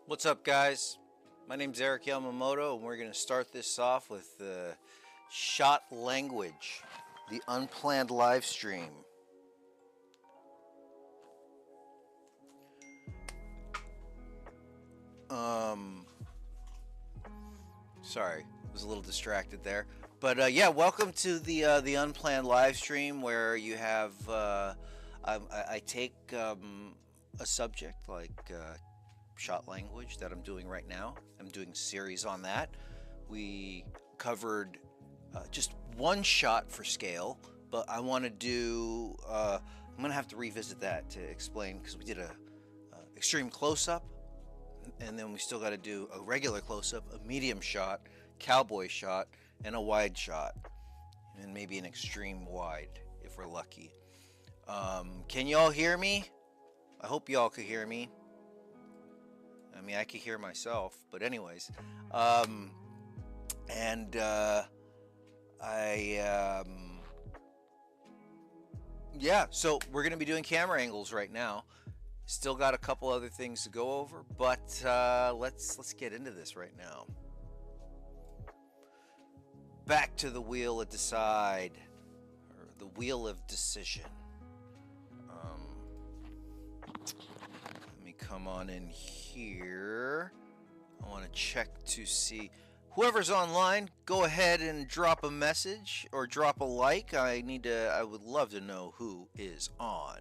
What's up, guys? My name's Eric Yamamoto, and we're going to start this off with Shot Language, the unplanned live stream. Sorry, was a little distracted there, but yeah, welcome to the unplanned live stream where you have I take a subject like shot language that I'm doing right now. I'm doing a series on that. We covered just one shot for scale, but I want to do. I'm gonna have to revisit that to explain because we did a extreme close up, and then we still got to do a regular close up, a medium shot, cowboy shot, and a wide shot, and maybe an extreme wide if we're lucky. Can y'all hear me? I hope y'all could hear me. I mean, I could hear myself, but anyways, and yeah. So we're gonna be doing camera angles right now. Still got a couple other things to go over, but let's get into this right now. Back to the wheel of decide, or the wheel of decision. Let me come on in here. I want to check to see whoever's online. Go ahead and drop a message or drop a like. I would love to know who is on.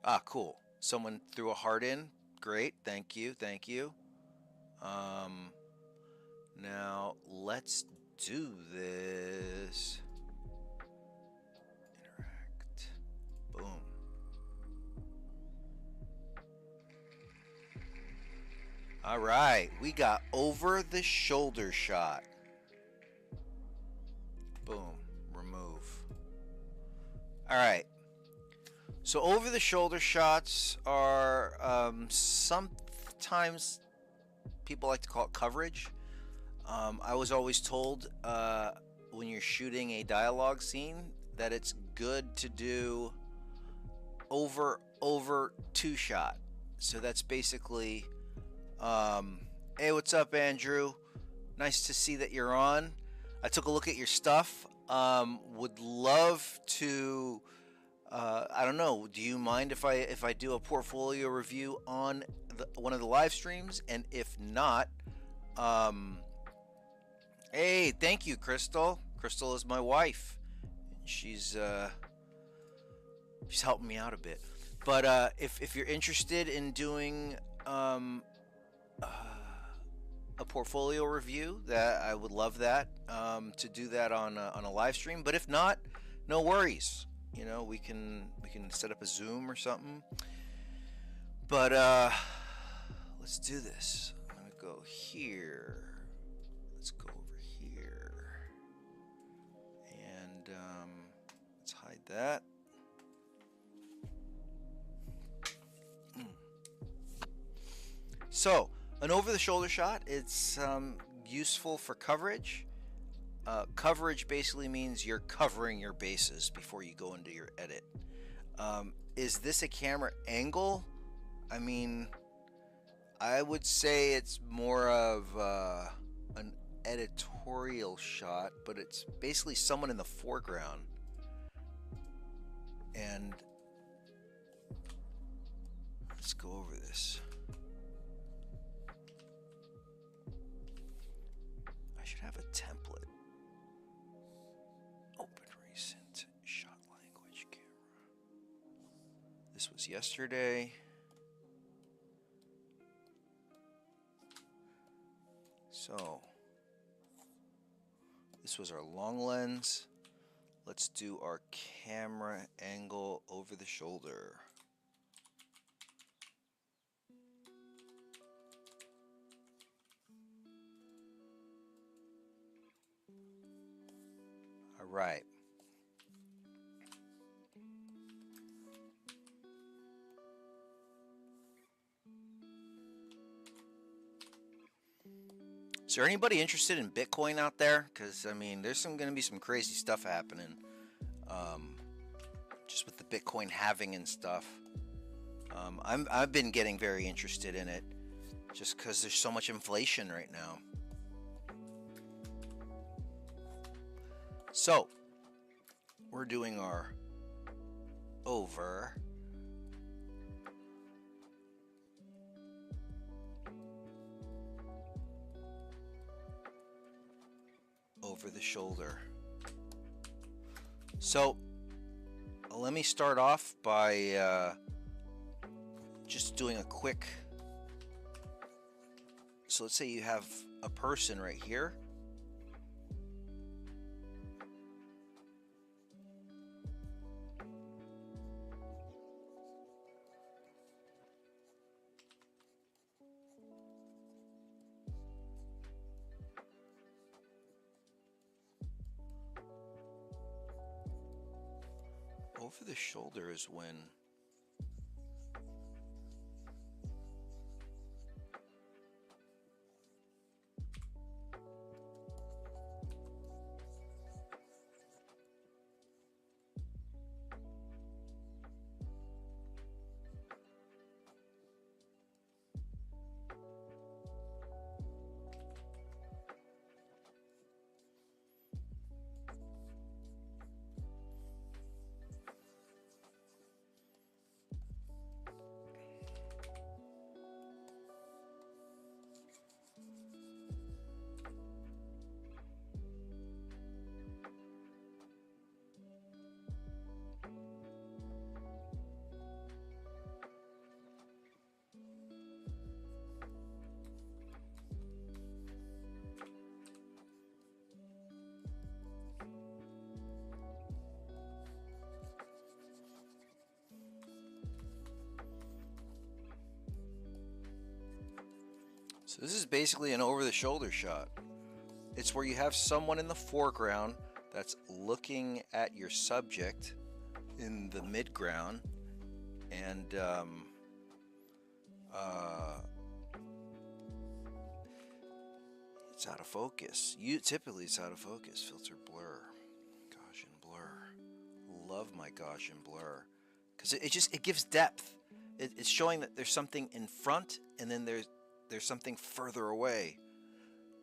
Ah, cool. Someone threw a heart in. Great. Thank you. Thank you. Now let's do this. Interact. Boom. All right. We got over the shoulder shot. Boom. Remove. All right. So over the shoulder shots are sometimes people like to call it coverage. I was always told when you're shooting a dialogue scene that it's good to do over two shot. So that's basically, hey, what's up, Andrew? Nice to see that you're on. I took a look at your stuff. Would love to. I don't know. Do you mind if I do a portfolio review on one of the live streams? And if not, hey, thank you, Crystal. Crystal is my wife. She's helping me out a bit. But if you're interested in doing a portfolio review, that I would love that to do that on a live stream. But if not, no worries. You know, we can set up a Zoom or something. But let's do this. I'm gonna go here. Let's go over here, and let's hide that. So, an over-the-shoulder shot. It's useful for coverage. Coverage basically means you're covering your bases before you go into your edit. Is this a camera angle? I mean, I would say it's more of an editorial shot, but it's basically someone in the foreground. And let's go over this. I should have a template. Open recent shot language camera. This was yesterday. So this was our long lens. Let's do our camera angle over the shoulder. All right. Is there anybody interested in Bitcoin out there? Because I mean, there's going to be some crazy stuff happening. Bitcoin halving and stuff. I've been getting very interested in it just because there's so much inflation right now. So we're doing our over the shoulder. So let me start off by just doing a quick. So let's say you have a person right here. Over the shoulder is when So this is basically an over-the-shoulder shot. It's where you have someone in the foreground that's looking at your subject in the midground, and it's out of focus. Typically it's out of focus. Filter, blur, Gaussian blur. Love my Gaussian blur because it gives depth. It's showing that there's something in front, and then there's something further away.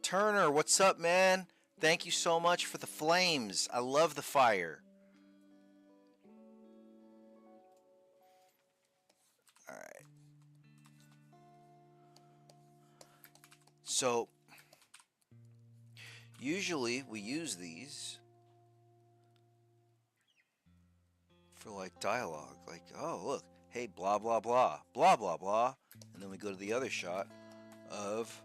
Turner, what's up, man? Thank you so much for the flames. I love the fire. All right. So, usually we use these for like dialogue. Like, oh, look, hey, blah, blah, blah, blah, blah, blah. And then we go to the other shot of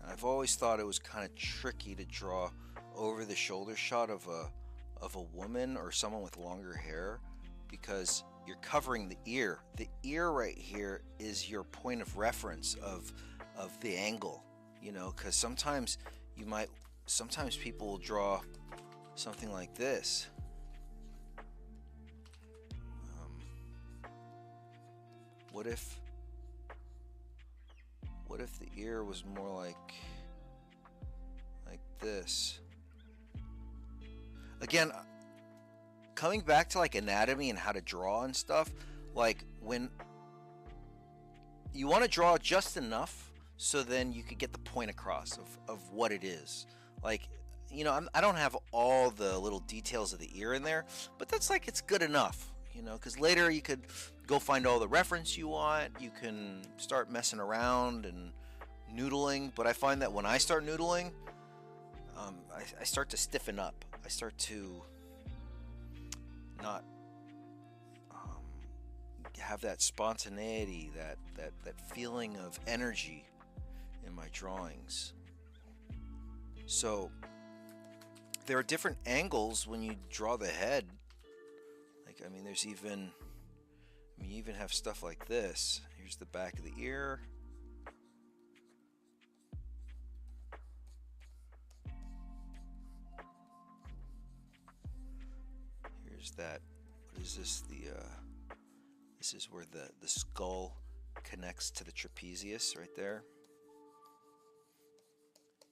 I've always thought it was kind of tricky to draw over the shoulder shot of a woman or someone with longer hair because you're covering the ear. The ear right here is your point of reference of the angle, you know, because sometimes people will draw something like this. What if the ear was more like this? Again, coming back to like anatomy and how to draw and stuff, like when you want to draw just enough so then you could get the point across of what it is. Like, you know, I don't have all the little details of the ear in there, but that's like, it's good enough, you know, because later you could go find all the reference you want. You can start messing around and noodling, but I find that when I start noodling, I start to stiffen up. I start to not have that spontaneity, that feeling of energy in my drawings. So there are different angles when you draw the head. Like, I mean, you even have stuff like this. Here's the back of the ear. Here's that. What is this? This is where the skull connects to the trapezius right there.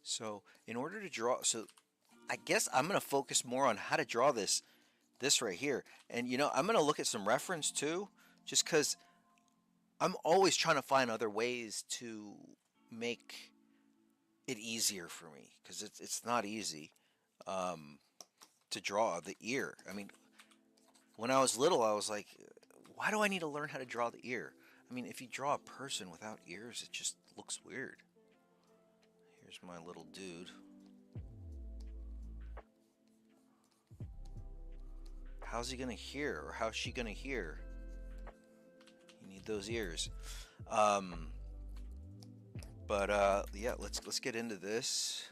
So in order to draw, so I guess I'm gonna focus more on how to draw this right here. And I'm gonna look at some reference too, just because I'm always trying to find other ways to make it easier for me, because it's not easy um, to draw the ear. I mean, when I was little, I was like, why do I need to learn how to draw the ear? I mean, if you draw a person without ears, it just looks weird. Here's my little dude. How's he gonna hear, or how's she gonna hear? You need those ears. Um, but yeah, let's get into this.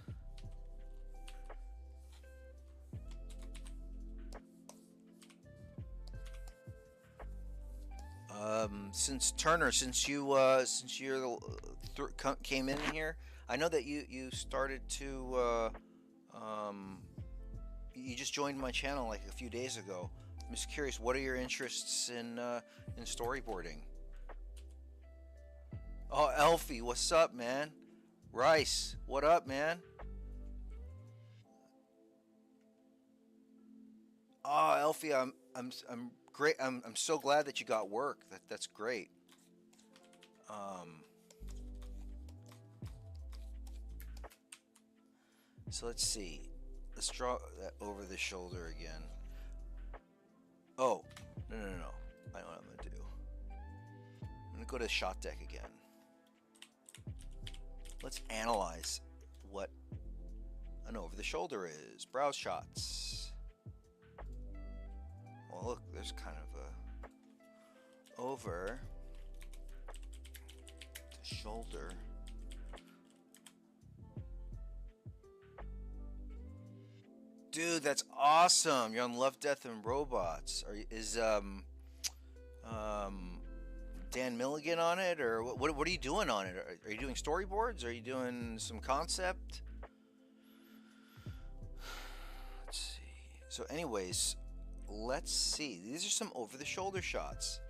Since Turner, since came in here, I know that you started to you just joined my channel like a few days ago. I'm just curious, what are your interests in storyboarding? Oh, Elfie, what's up, man? Rice, what up, man? Oh, Elfie, I'm great. I'm so glad that you got work. That's great. Um, so let's see. Let's draw that over the shoulder again. Oh, no. I know what I'm gonna do. I'm gonna go to ShotDeck again. Let's analyze what an over the shoulder is. Browse shots. Well, look, there's kind of a over the shoulder. Dude, that's awesome. You're on Love, Death, and Robots. Is um Dan Milligan on it, or what are you doing on it? Are you doing storyboards? Are you doing some concept? Let's see. So, anyways, let's see. These are some over-the-shoulder shots.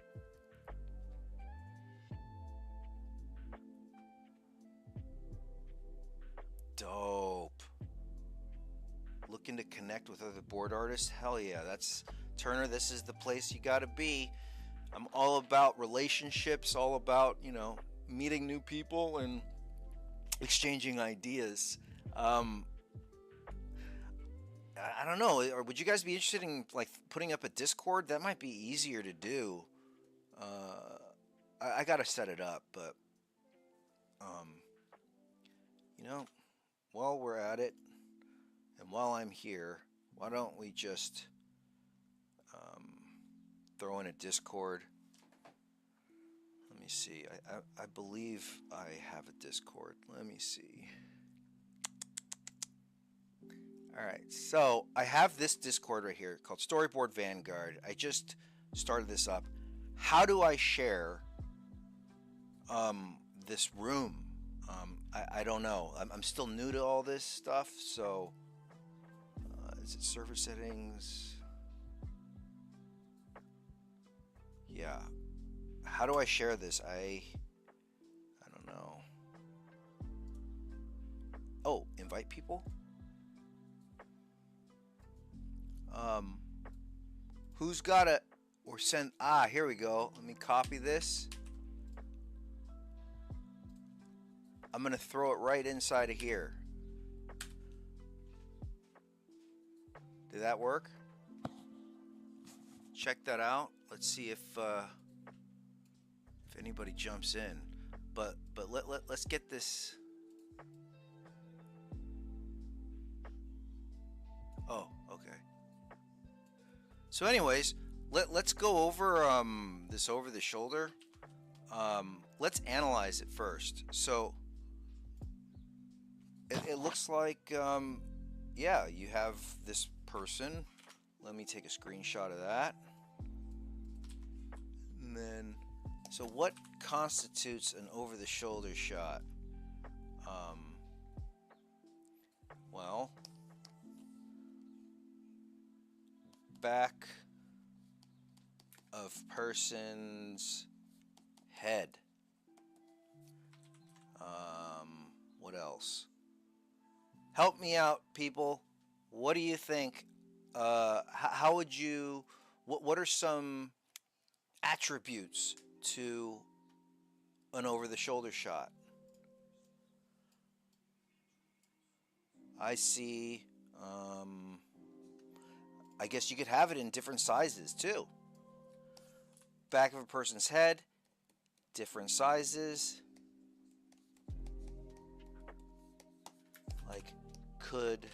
Dope. Looking to connect with other board artists? Hell yeah, that's Turner. This is the place you gotta be. I'm all about relationships, all about, meeting new people and exchanging ideas. Um, I don't know. Or would you guys be interested in like putting up a Discord? That might be easier to do. Uh, I gotta set it up, but um, you know, while we're at it, and while I'm here, why don't we just um, throw in a Discord? Let me see. I believe I have a Discord. Let me see. All right, so I have this Discord right here called Storyboard Vanguard. I just started this up. How do I share this room? I don't know. I'm still new to all this stuff, so is it server settings? Yeah. How do I share this? I don't know. Oh, invite people? Who's got it? Or send. Ah, here we go. Let me copy this. I'm going to throw it right inside of here. Did that work? Check that out. Let's see if anybody jumps in. But let's get this. Oh, okay. So anyways, let's go over this over the shoulder. Let's analyze it first. So it looks like yeah, you have this person. Let me take a screenshot of that. And then, so what constitutes an over the shoulder shot? Well, back of person's head. What else? Help me out, people. What do you think? How would you? What are some attributes to an over-the-shoulder shot? I see. Um, I guess you could have it in different sizes too. Back of a person's head, different sizes. Like, could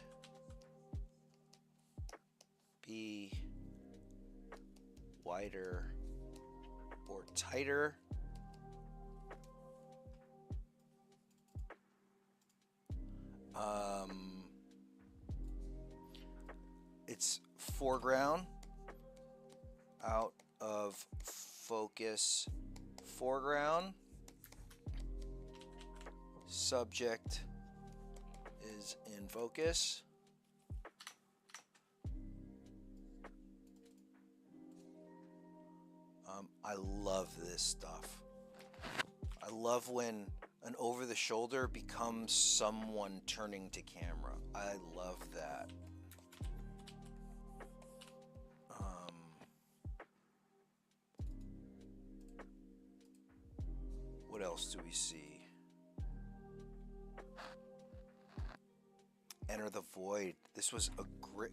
be wider or tighter. Um, it's foreground, out of focus, foreground. Subject is in focus. I love this stuff. I love when an over the shoulder becomes someone turning to camera. I love that. What else do we see? Enter the Void. This was a great.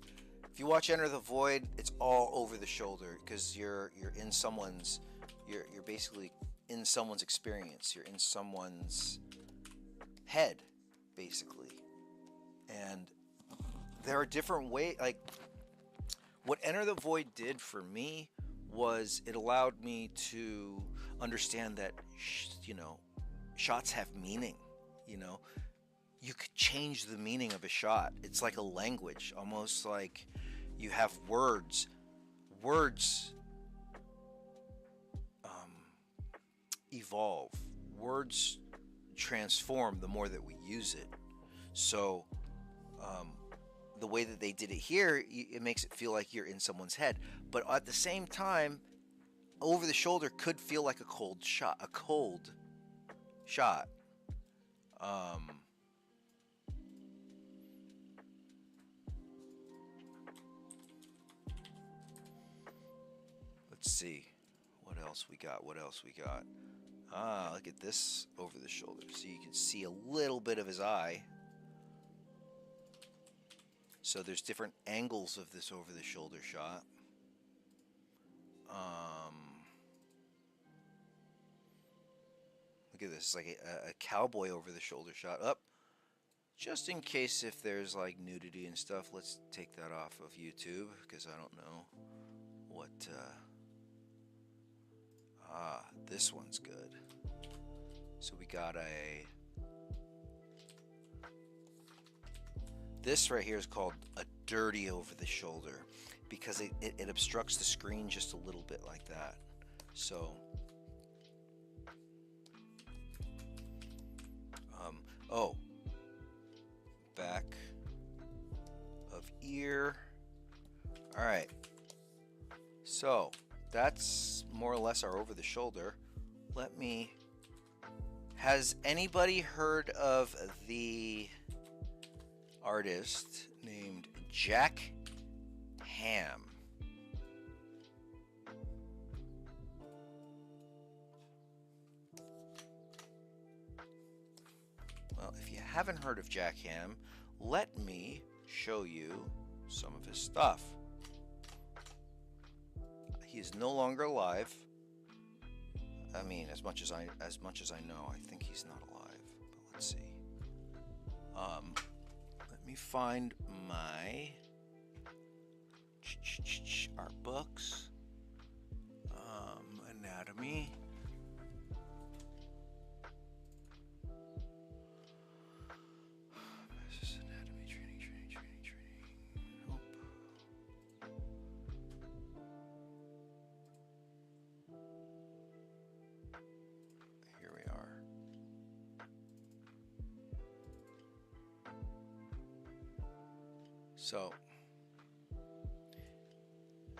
If you watch Enter the Void, it's all over the shoulder because you're in someone's. You're basically in someone's experience. You're in someone's head, basically. And there are different ways. Like what Enter the Void did for me was it allowed me to understand that shots have meaning. You know, you could change the meaning of a shot. It's like a language, almost like you have words. Words evolve. Words transform the more that we use it. So the way that they did it here, it makes it feel like you're in someone's head. But at the same time, over the shoulder could feel like a cold shot. A cold shot. Let's see. What else we got? What else we got? Look at this over the shoulder. So you can see a little bit of his eye. So there's different angles of this over the shoulder shot. Look at this. It's like a cowboy over the shoulder shot. Up. Just in case if there's like nudity and stuff, let's take that off of YouTube because I don't know what. This one's good. So we got a. This right here is called a dirty over the shoulder because it obstructs the screen just a little bit like that. So, oh, back of ear. All right. So that's more or less our over the shoulder. Has anybody heard of the artist named Jack Hamm? Well, if you haven't heard of Jack Hamm, let me show you some of his stuff. He is no longer alive. I mean, as much as I know, I think he's not alive. But let's see. Let me find my art books. Anatomy. Anatomy training. Nope. Here we are. So,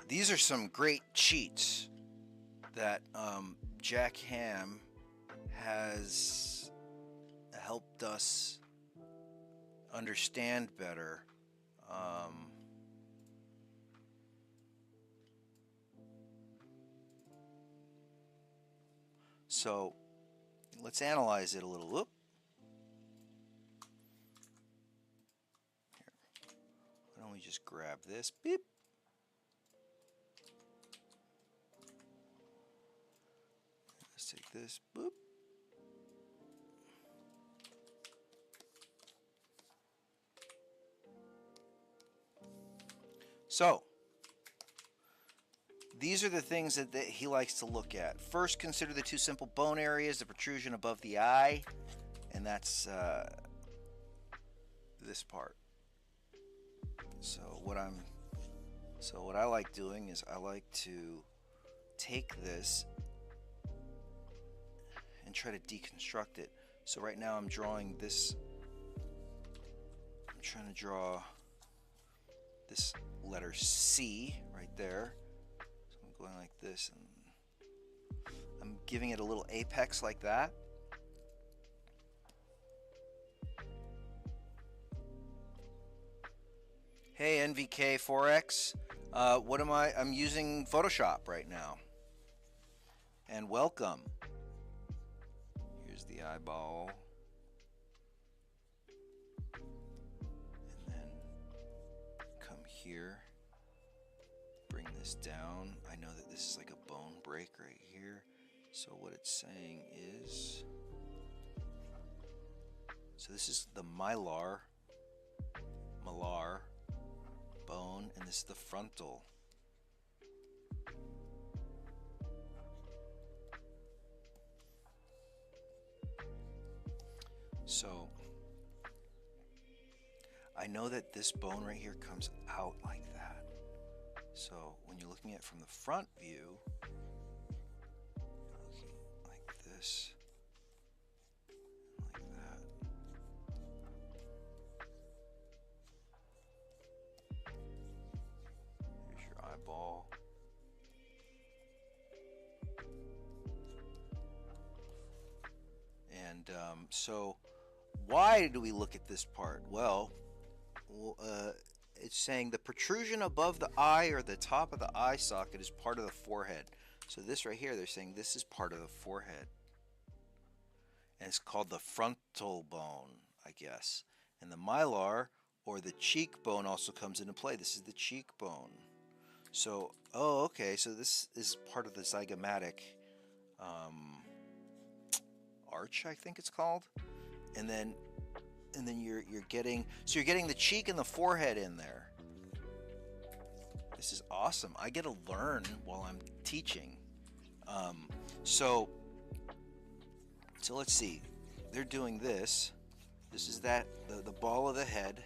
these are some great cheats that Jack Hamm has helped us understand better. So let's analyze it a little. Whoop. Here. Why don't we just grab this? Beep. Let's take this. Boop. So, these are the things that he likes to look at. First, consider the two simple bone areas, the protrusion above the eye, and that's this part. So what I like doing is I like to take this and try to deconstruct it. So right now I'm drawing this. I'm trying to draw this letter C right there. So I'm going like this, and I'm giving it a little apex like that. Hey NVK4X, what am I? I'm using Photoshop right now. And welcome. Here's the eyeball. And then come here. Bring this down. I know that this is like a bone break right here. So what it's saying is, so this is the malar bone, and this is the frontal. So I know that this bone right here comes out like that. So when you're looking at it from the front view, looking like this, like that. Here's your eyeball. And so why do we look at this part? Well, it's saying the protrusion above the eye or the top of the eye socket is part of the forehead. So this right here, they're saying this is part of the forehead. And it's called the frontal bone, I guess. And the malar, or the cheekbone, also comes into play. This is the cheekbone. So, oh, okay, so this is part of the zygomatic arch, I think it's called. And then you're getting, so you're getting the cheek and the forehead in there. This is awesome. I get to learn while I'm teaching. So let's see. They're doing this. This is the ball of the head.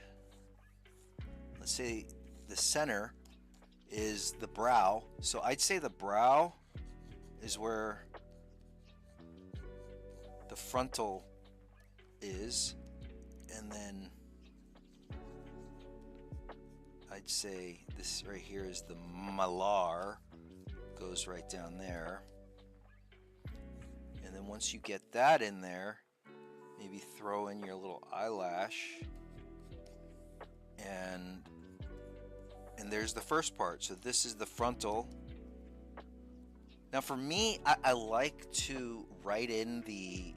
Let's say the center is the brow. So I'd say the brow is where the frontal is, and then I'd say this right here is the malar, goes right down there. And then once you get that in there, maybe throw in your little eyelash, and there's the first part. So this is the frontal. Now for me, I like to write in the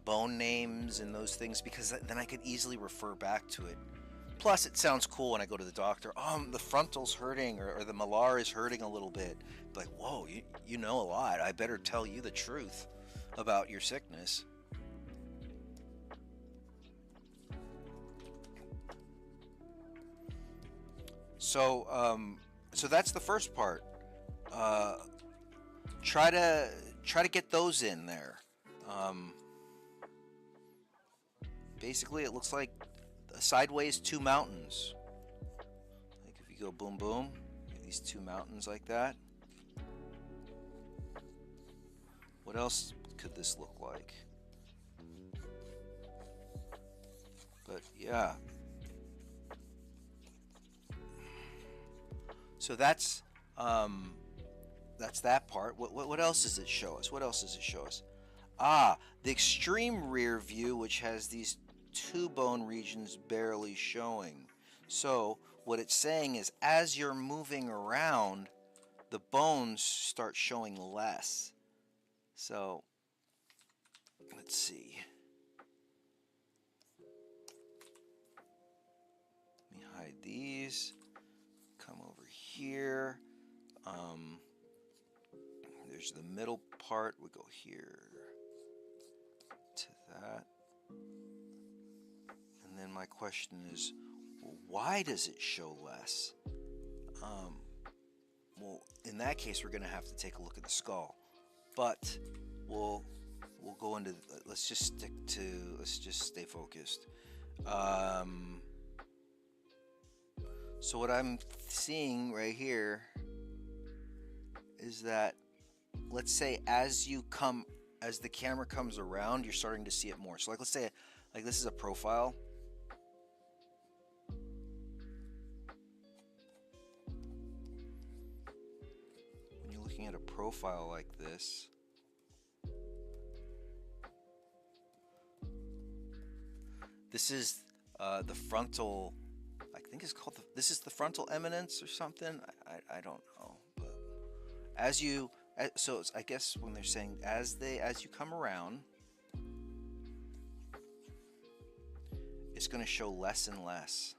bone names and those things, because then I could easily refer back to it. Plus, it sounds cool when I go to the doctor. The frontal's hurting, or the malar is hurting a little bit. Like, whoa, you know a lot. I better tell you the truth about your sickness. So, so that's the first part. Try to get those in there. Basically, it looks like sideways two mountains. Like if you go boom boom, you have these two mountains like that. What else could this look like? But yeah. So that's that part. What else does it show us? What else does it show us? The extreme rear view, which has these 2 bone regions barely showing. So what it's saying is as you're moving around, the bones start showing less. So let's see. Let me hide these. Come over here. There's the middle part. We go here to that. And then my question is, well, why does it show less? Well, in that case, we're going to have to take a look at the skull. But we'll go into. Let's just stay focused. So what I'm seeing right here is that, let's say as the camera comes around, you're starting to see it more. So like, let's say like this is a profile. When you're looking at a profile like this, this is the frontal, I think it's called, this is the frontal eminence or something. I don't know. But so I guess when they're saying as you come around, it's going to show less and less.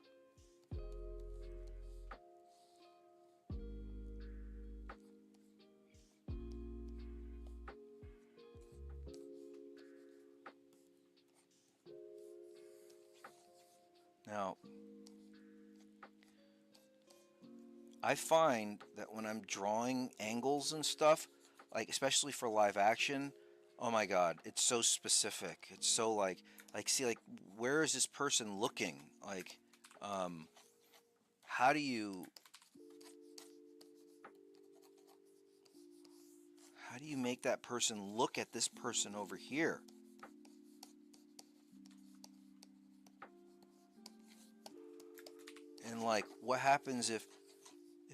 Now, I find that when I'm drawing angles and stuff, like especially for live action, oh my God, it's so specific. It's so like see, like, where is this person looking? Like, how do you make that person look at this person over here? And like, what happens if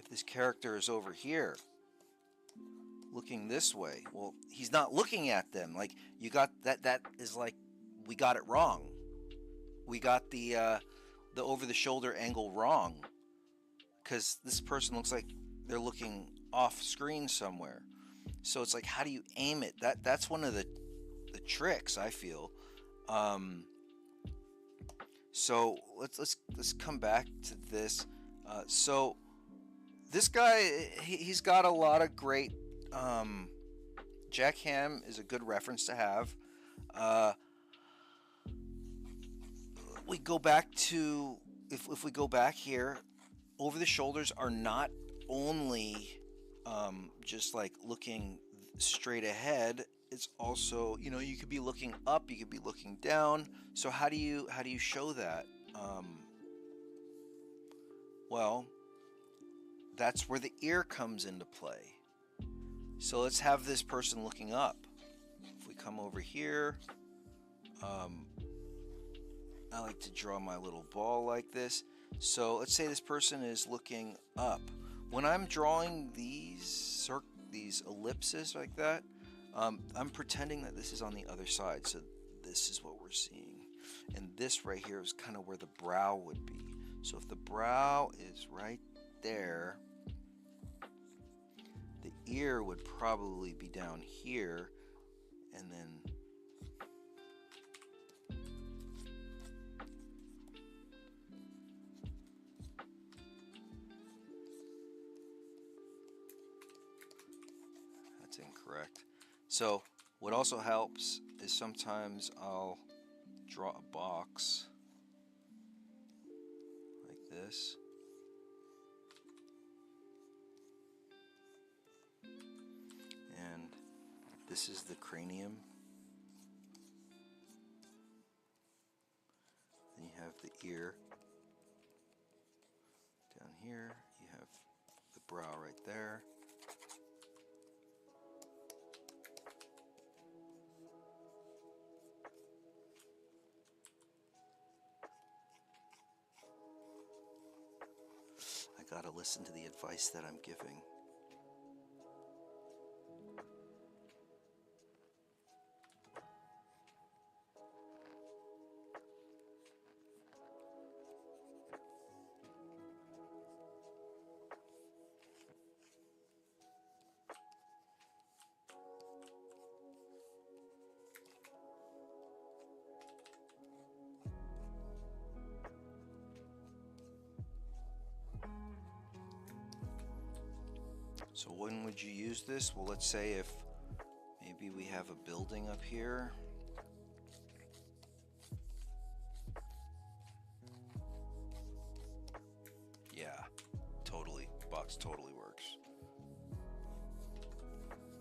this character is over here looking this way? Well, he's not looking at them. Like, you got that is like, we got it wrong. We got the over the shoulder angle wrong, because this person looks like they're looking off screen somewhere. So it's like, how do you aim it? That's one of the tricks, I feel. So let's come back to this. So this guy, he's got a lot of great. Jack Hamm is a good reference to have. We go back to, if we go back here, over the shoulders are not only just like looking straight ahead. It's also, you could be looking up, you could be looking down. So how do you show that? Well, that's where the ear comes into play. So let's have this person looking up. If we come over here, I like to draw my little ball like this. So let's say this person is looking up. When I'm drawing these ellipses like that, I'm pretending that this is on the other side. So this is what we're seeing. And this right here is kind of where the brow would be. So if the brow is right there, the ear would probably be down here, and then that's incorrect. So what also helps is sometimes I'll draw a box like this. And this is the cranium. Then you have the ear. Down here, you have the brow right there. I gotta listen to the advice that I'm giving. So when would you use this? Well, let's say if maybe we have a building up here. Yeah, totally. Box totally works.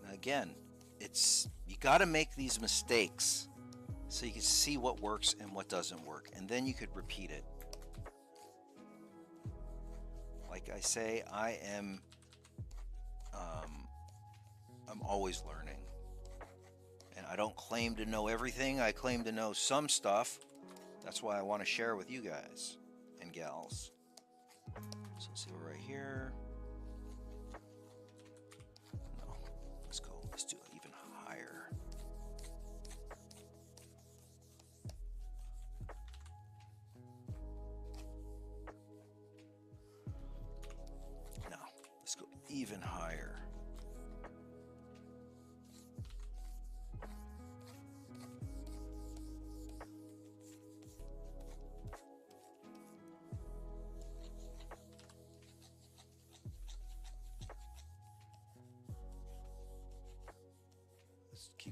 Now again, you got to make these mistakes so you can see what works and what doesn't work, and then you could repeat it. Like I say, I'm always learning, and I don't claim to know everything. I claim to know some stuff. That's why I want to share with you guys and gals. So let's see, we're right here. No, let's go. Let's do it even higher. No, let's go even higher.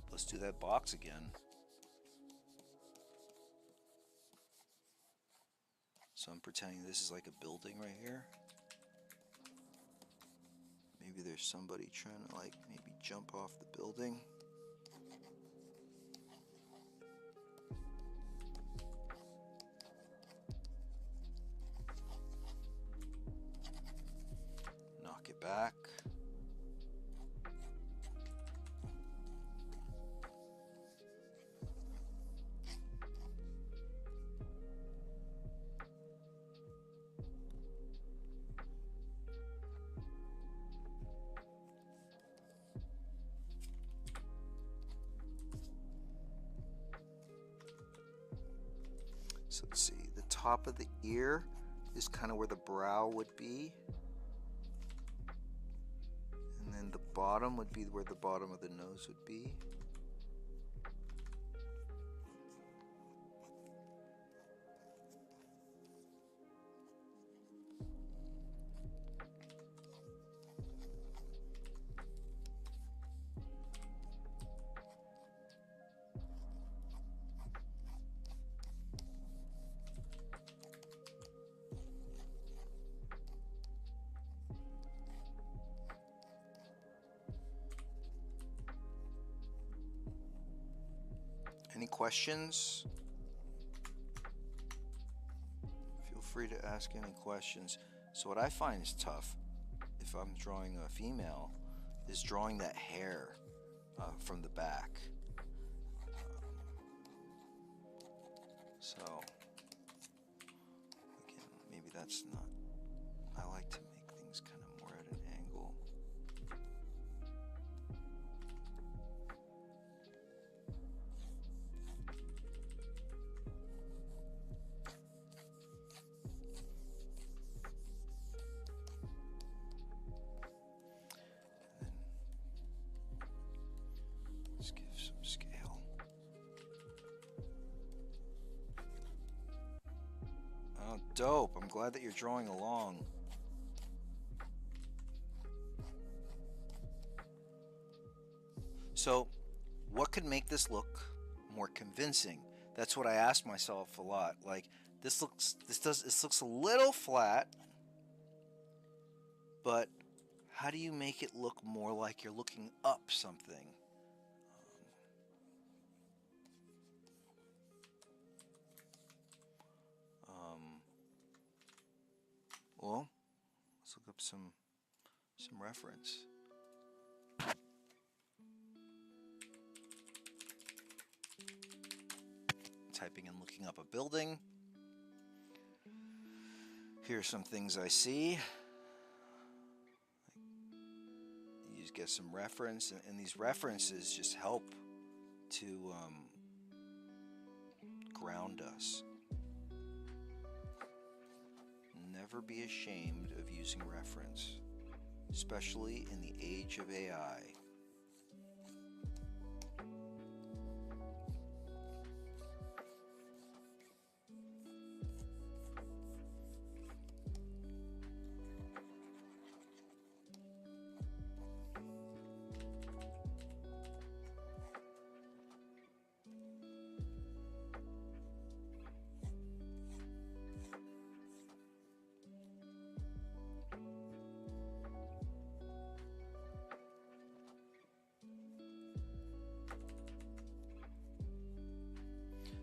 Let's do that box again. So I'm pretending this is like a building right here. Maybe there's somebody trying to like maybe jump off the building. Knock it back. So let's see, the top of the ear is kind of where the brow would be. And then the bottom would be where the bottom of the nose would be. Any questions? Feel free to ask any questions. So what I find is tough, if I'm drawing a female, is drawing that hair from the back. So, again, maybe that's not, I like to make things kind of more at an angle. Let's give some scale. Oh, dope. I'm glad that you're drawing along. So, what could make this look more convincing? That's what I ask myself a lot. Like, this looks a little flat, but how do you make it look more like you're looking up something? Well, let's look up some reference. Typing and looking up a building. Here's some things I see. You just get some reference, and these references just help to ground us. Never be ashamed of using reference, especially in the age of AI.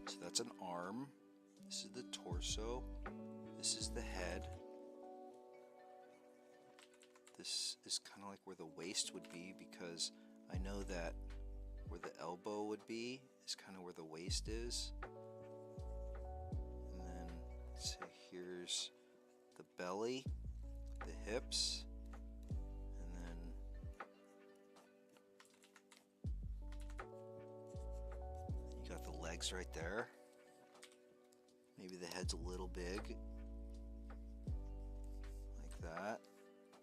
So that's an arm. This is the torso. This is the head. This is kind of like where the waist would be, because I know that where the elbow would be is kind of where the waist is. And then, let's say here's the belly, the hips, and then you got the legs right there. Maybe the head's a little big, like that.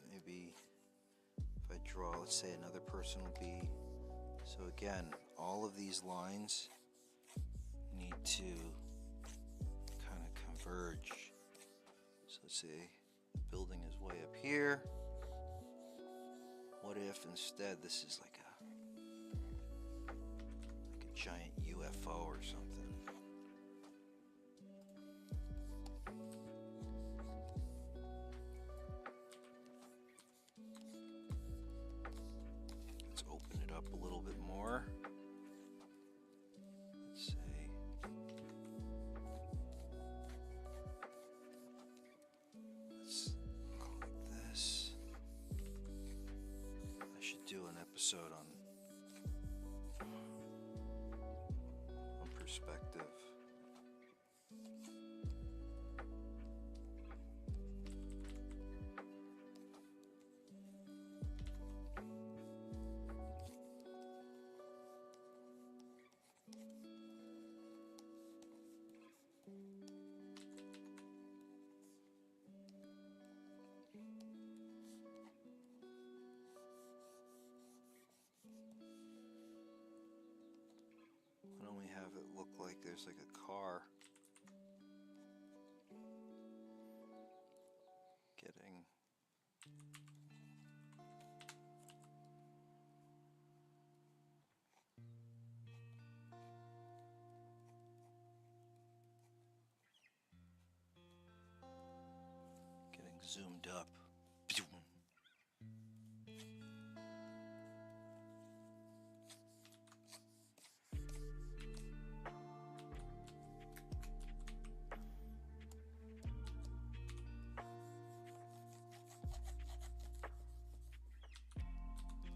Maybe if I draw, let's say another person will be, so again, all of these lines need to kind of converge. So let's say the building is way up here. What if instead this is like a giant UFO or something? Up a little bit more. Let's say let's call it this. I should do an episode on perspective. Why don't we have it look like there's like a car getting zoomed up.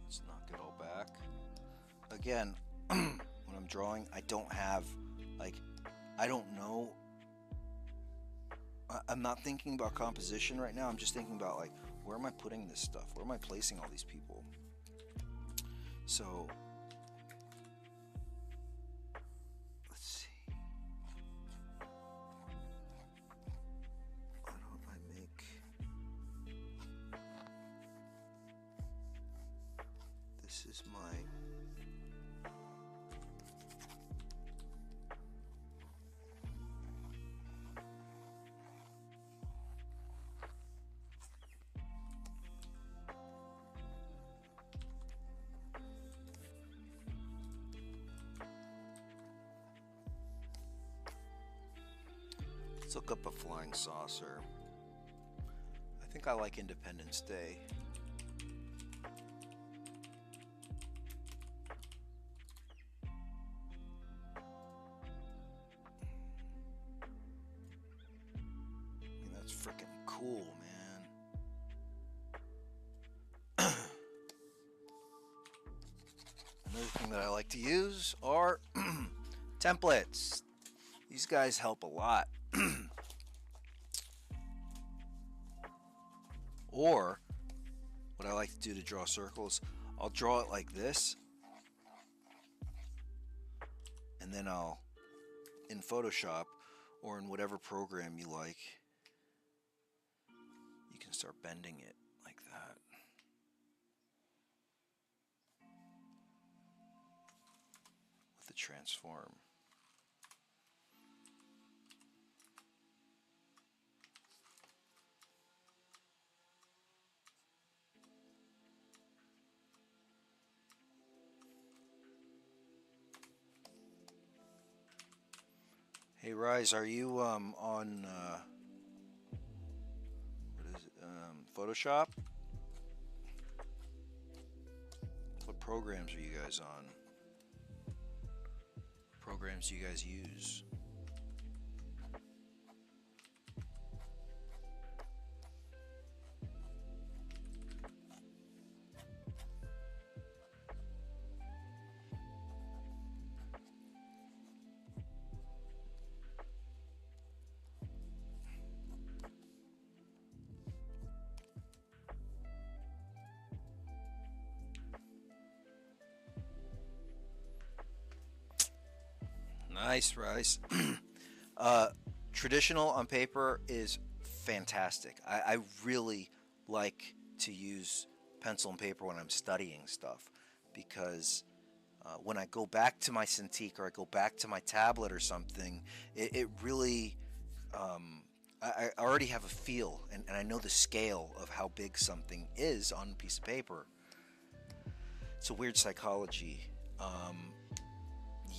Let's knock it all back. Again, when I'm drawing, I don't have, like, I don't know. I'm not thinking about composition right now. I'm just thinking about, like, where am I putting this stuff? Where am I placing all these people? So, let's see. Why don't I make this is my let's look up a flying saucer. I think I like Independence Day. I mean, that's freaking cool, man. Another thing that I like to use are templates. These guys help a lot. Or what I like to do to draw circles, I'll draw it like this, and then I'll, in Photoshop or in whatever program you like, you can start bending it like that. With the transform. Hey Rise, are you on what is it? Photoshop? What programs are you guys on? What programs do you guys use? Nice, Rice. uh, Traditional on paper is fantastic. I really like to use pencil and paper when I'm studying stuff because when I go back to my Cintiq or I go back to my tablet or something, it really um, I already have a feel and I know the scale of how big something is on a piece of paper. It's a weird psychology. Um,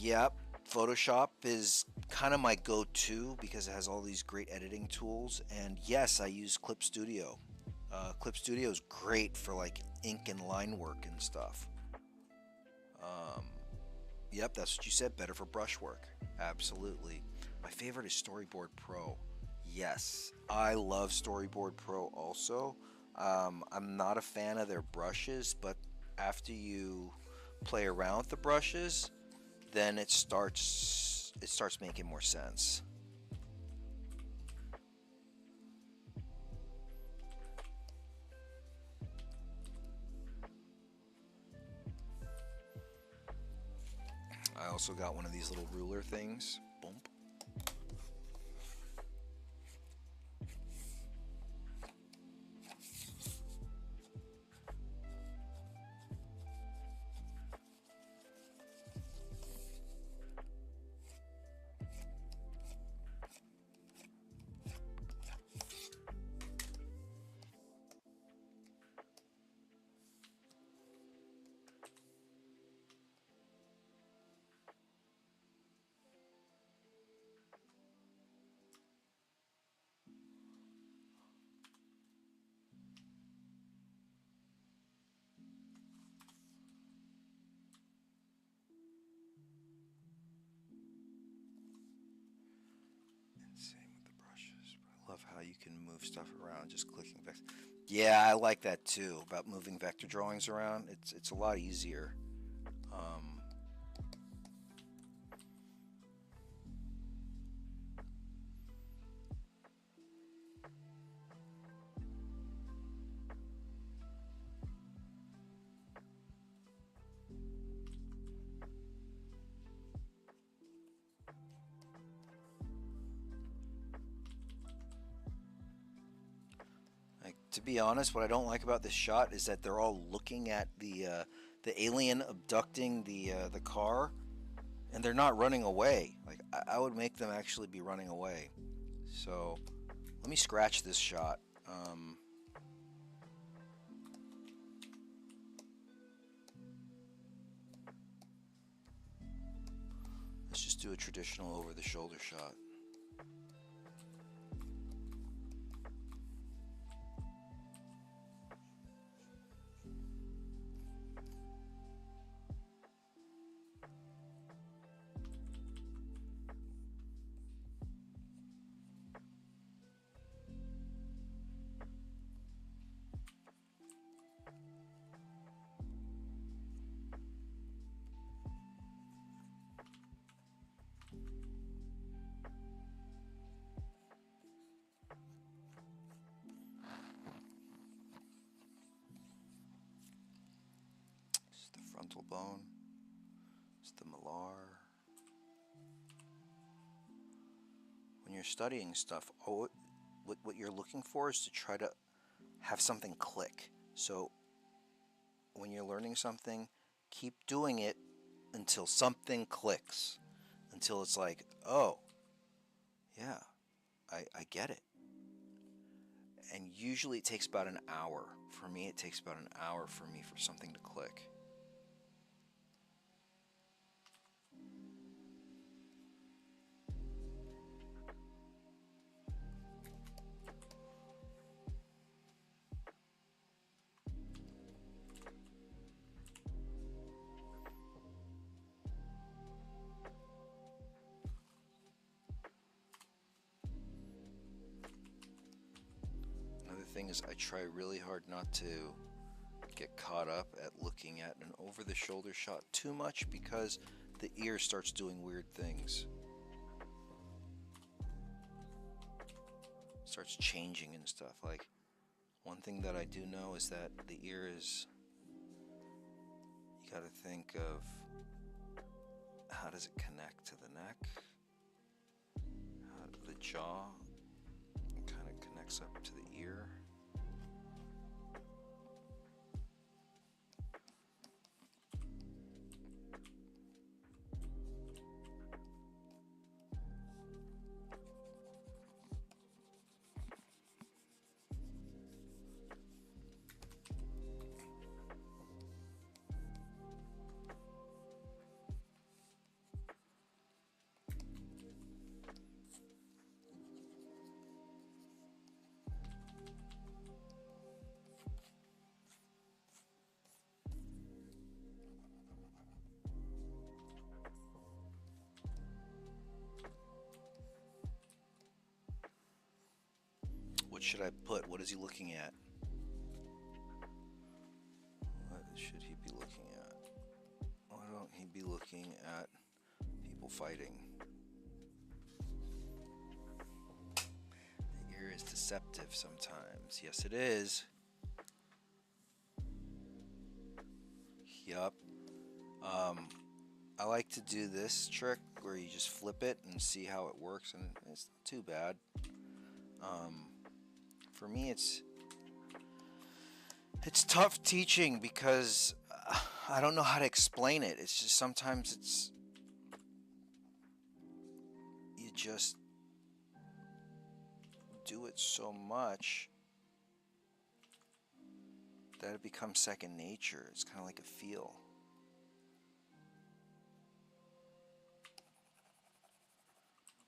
Yep, Photoshop is kind of my go-to because it has all these great editing tools. And yes, I use Clip Studio. Clip Studio is great for like ink and line work and stuff. Um, yep, that's what you said. Better for brush work. Absolutely. My favorite is Storyboard Pro. Yes, I love Storyboard Pro also. I'm not a fan of their brushes, but after you play around with the brushes, then it starts making more sense. I also got one of these little ruler things. Boom. And same with the brushes. I love how you can move stuff around just clicking vector. Yeah, I like that too about moving vector drawings around. It's a lot easier. Um, like, to be honest, what I don't like about this shot is that they're all looking at the alien abducting the car, and they're not running away. Like I would make them actually be running away. So let me scratch this shot. Um, let's just do a traditional over-the-shoulder shot. It's the frontal bone. It's the malar. When you're studying stuff, what you're looking for is to try to have something click. So when you're learning something, keep doing it until something clicks. Until it's like, oh, yeah, I get it. And usually it takes about an hour. For me, it takes about an hour for me for something to click. Another thing is I try really hard not to get caught up at looking at an over-the-shoulder shot too much because the ear starts doing weird things. Starts changing and stuff. Like, one thing that I do know is that the ear is, you gotta think of how does it connect to the neck? How the jaw kind of connects up to the ear. What should I put? What is he looking at? What should he be looking at? Why don't he be looking at people fighting? The ear is deceptive sometimes. Yes, it is. Yup. I like to do this trick where you just flip it and see how it works, and it's not too bad. For me, it's tough teaching because I don't know how to explain it. It's just sometimes you just do it so much that it becomes second nature. It's kind of like a feel.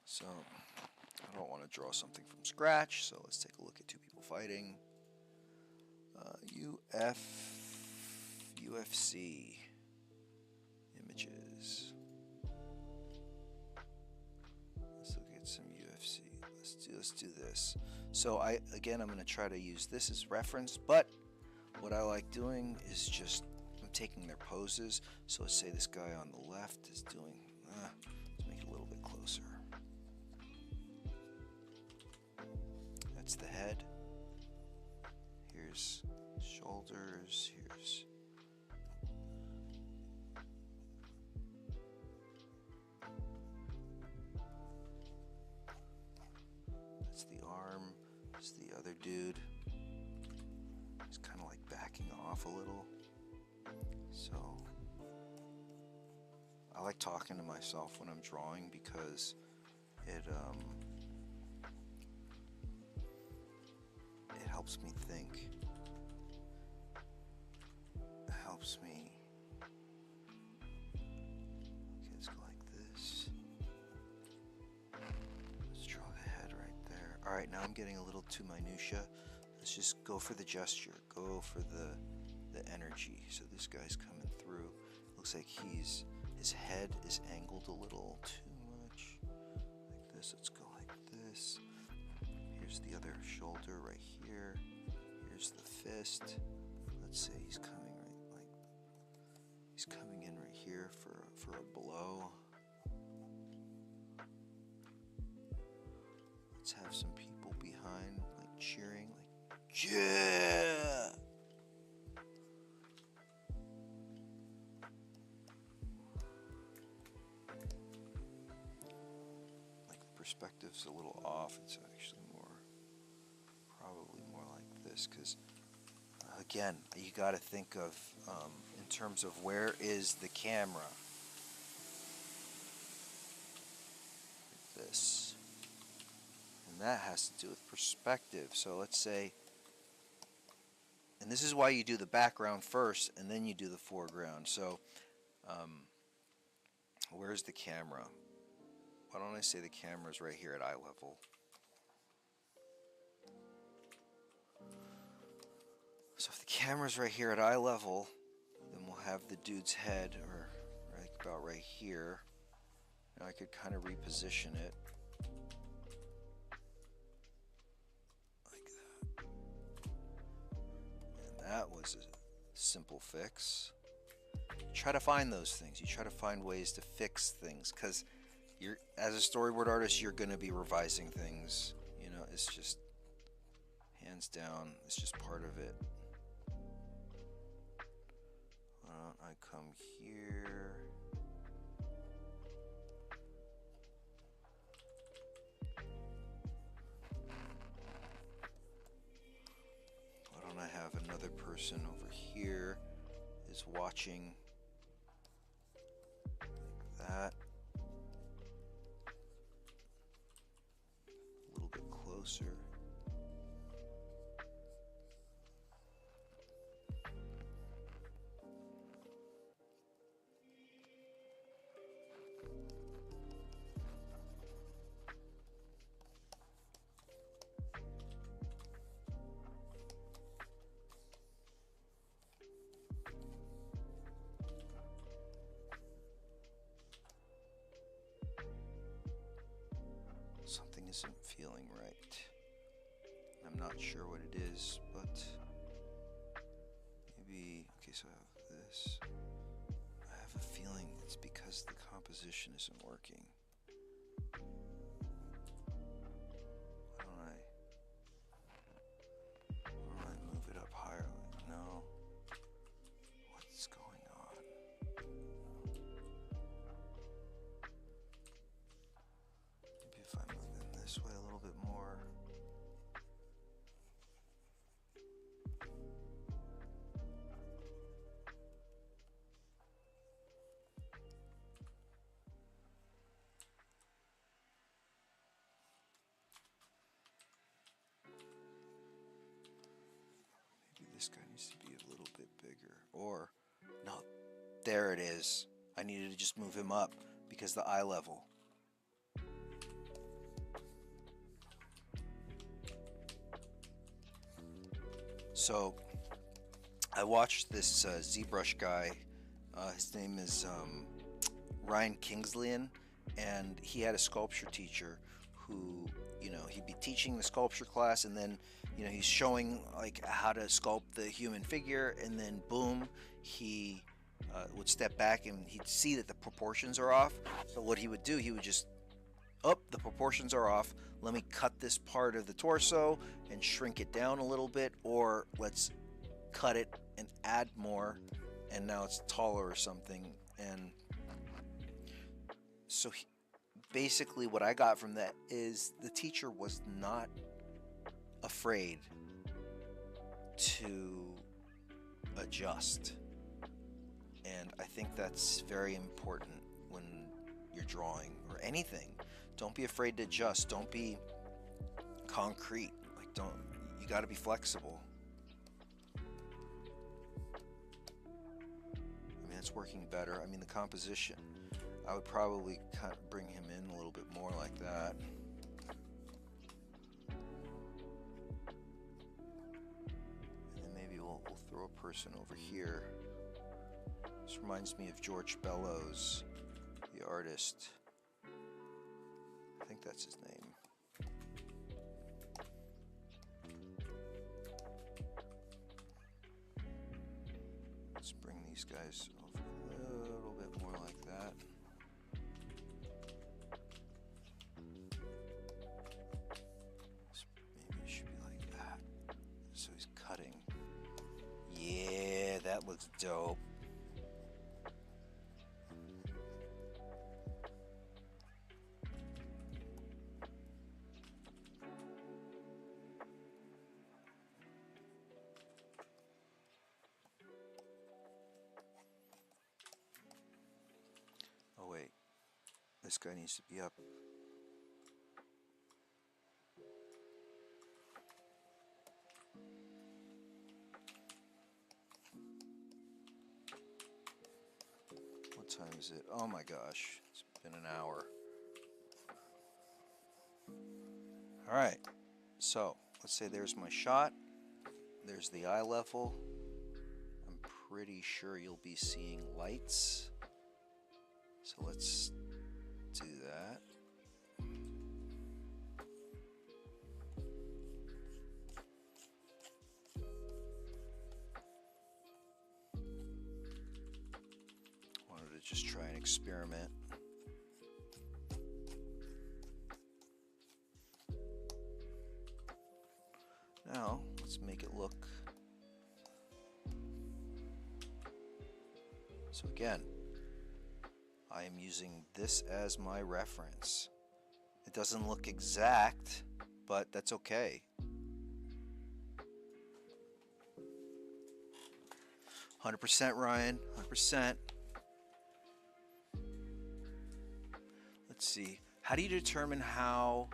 So I don't want to draw something from scratch, so let's take a look at two people fighting. UFC images. Let's look at some UFC. Let's do this. So I'm going to try to use this as reference, but what I like doing is just I'm taking their poses. So let's say this guy on the left is doing. Let's make it a little bit closer. That's the head. Here's shoulders. Here's that's the arm. That's the other dude. He's kind of like backing off a little. So I like talking to myself when I'm drawing because it helps me think. It helps me. Okay, let's go like this. Let's draw the head right there. Alright, now I'm getting a little too minutia. Let's just go for the gesture. Go for the energy. So this guy's coming through. Looks like his head is angled a little too much. Like this. Let's go like this. Here's the other shoulder right here. Here's the fist. Let's say he's coming in right here for a blow. Let's have some people behind like cheering, like yeah. Like the perspective's a little off. It's actually probably more like this, because again, you got to think of in terms of where is the camera. Like this, and that has to do with perspective. So let's say, and this is why you do the background first and then you do the foreground. So where's the camera? Why don't I say the camera's right here at eye level? So if the camera's right here at eye level, then we'll have the dude's head or right about right here. Now I could kind of reposition it like that. And that was a simple fix. Try to find those things. You try to find ways to fix things, because as a storyboard artist, you're going to be revising things. You know, it's just hands down, it's just part of it. I come here. person over here is watching like that. A little bit closer. Something isn't feeling right. I'm not sure what it is, but maybe, okay, so I have this. I have a feeling it's because the composition isn't working. Why don't I move it up higher? No. What's going on? Maybe if I move them this way a little bit more. Maybe this guy needs to be a little bit bigger. Or, no, there it is. I needed to just move him up because the eye level. So, I watched this ZBrush guy. His name is Ryan Kingsleyan, and he had a sculpture teacher who, he'd be teaching the sculpture class, and then, he's showing like how to sculpt the human figure, and then boom, he would step back and he'd see that the proportions are off. So what he would do, he would just, the proportions are off. Let me cut this part of the torso and shrink it down a little bit, or let's cut it and add more, and now it's taller or something. And so basically what I got from that is the teacher was not afraid to adjust. And I think that's very important when you're drawing or anything. Don't be afraid to adjust. Don't be concrete. You got to be flexible. I mean, it's working better. I mean, the composition, I would probably kind of bring him in a little bit more like that. And then maybe we'll throw a person over here. This reminds me of George Bellows, the artist. I think that's his name. Let's bring these guys over a little bit more like that. Maybe it should be like that. So he's cutting. Yeah, that looks dope. Oh wait, this guy needs to be up. What time is it? Oh my gosh, it's been an hour. Alright, so let's say there's my shot. There's the eye level. I'm pretty sure you'll be seeing lights. So let's do that. Wanted to just try and experiment. Now, let's make it look. So again, I am using this as my reference. It doesn't look exact, but that's okay. 100% Ryan, 100%. Let's see. How do you determine how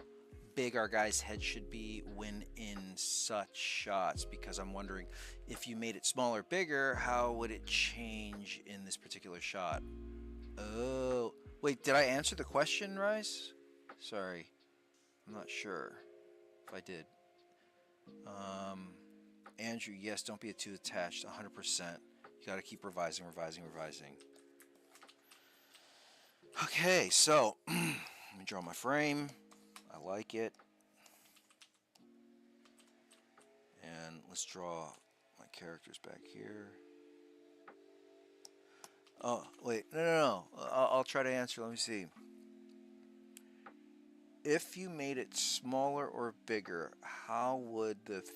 big our guy's head should be when in such shots? Because I'm wondering if you made it smaller, bigger, how would it change in this particular shot? Oh, wait, did I answer the question, Rice? Sorry, I'm not sure if I did. Andrew, yes, don't be too attached, 100%. You gotta keep revising, revising, revising. Okay, so let me draw my frame. I like it. And let's draw my characters back here. Oh, wait, no. I'll try to answer. Let me see. If you made it smaller or bigger, how would it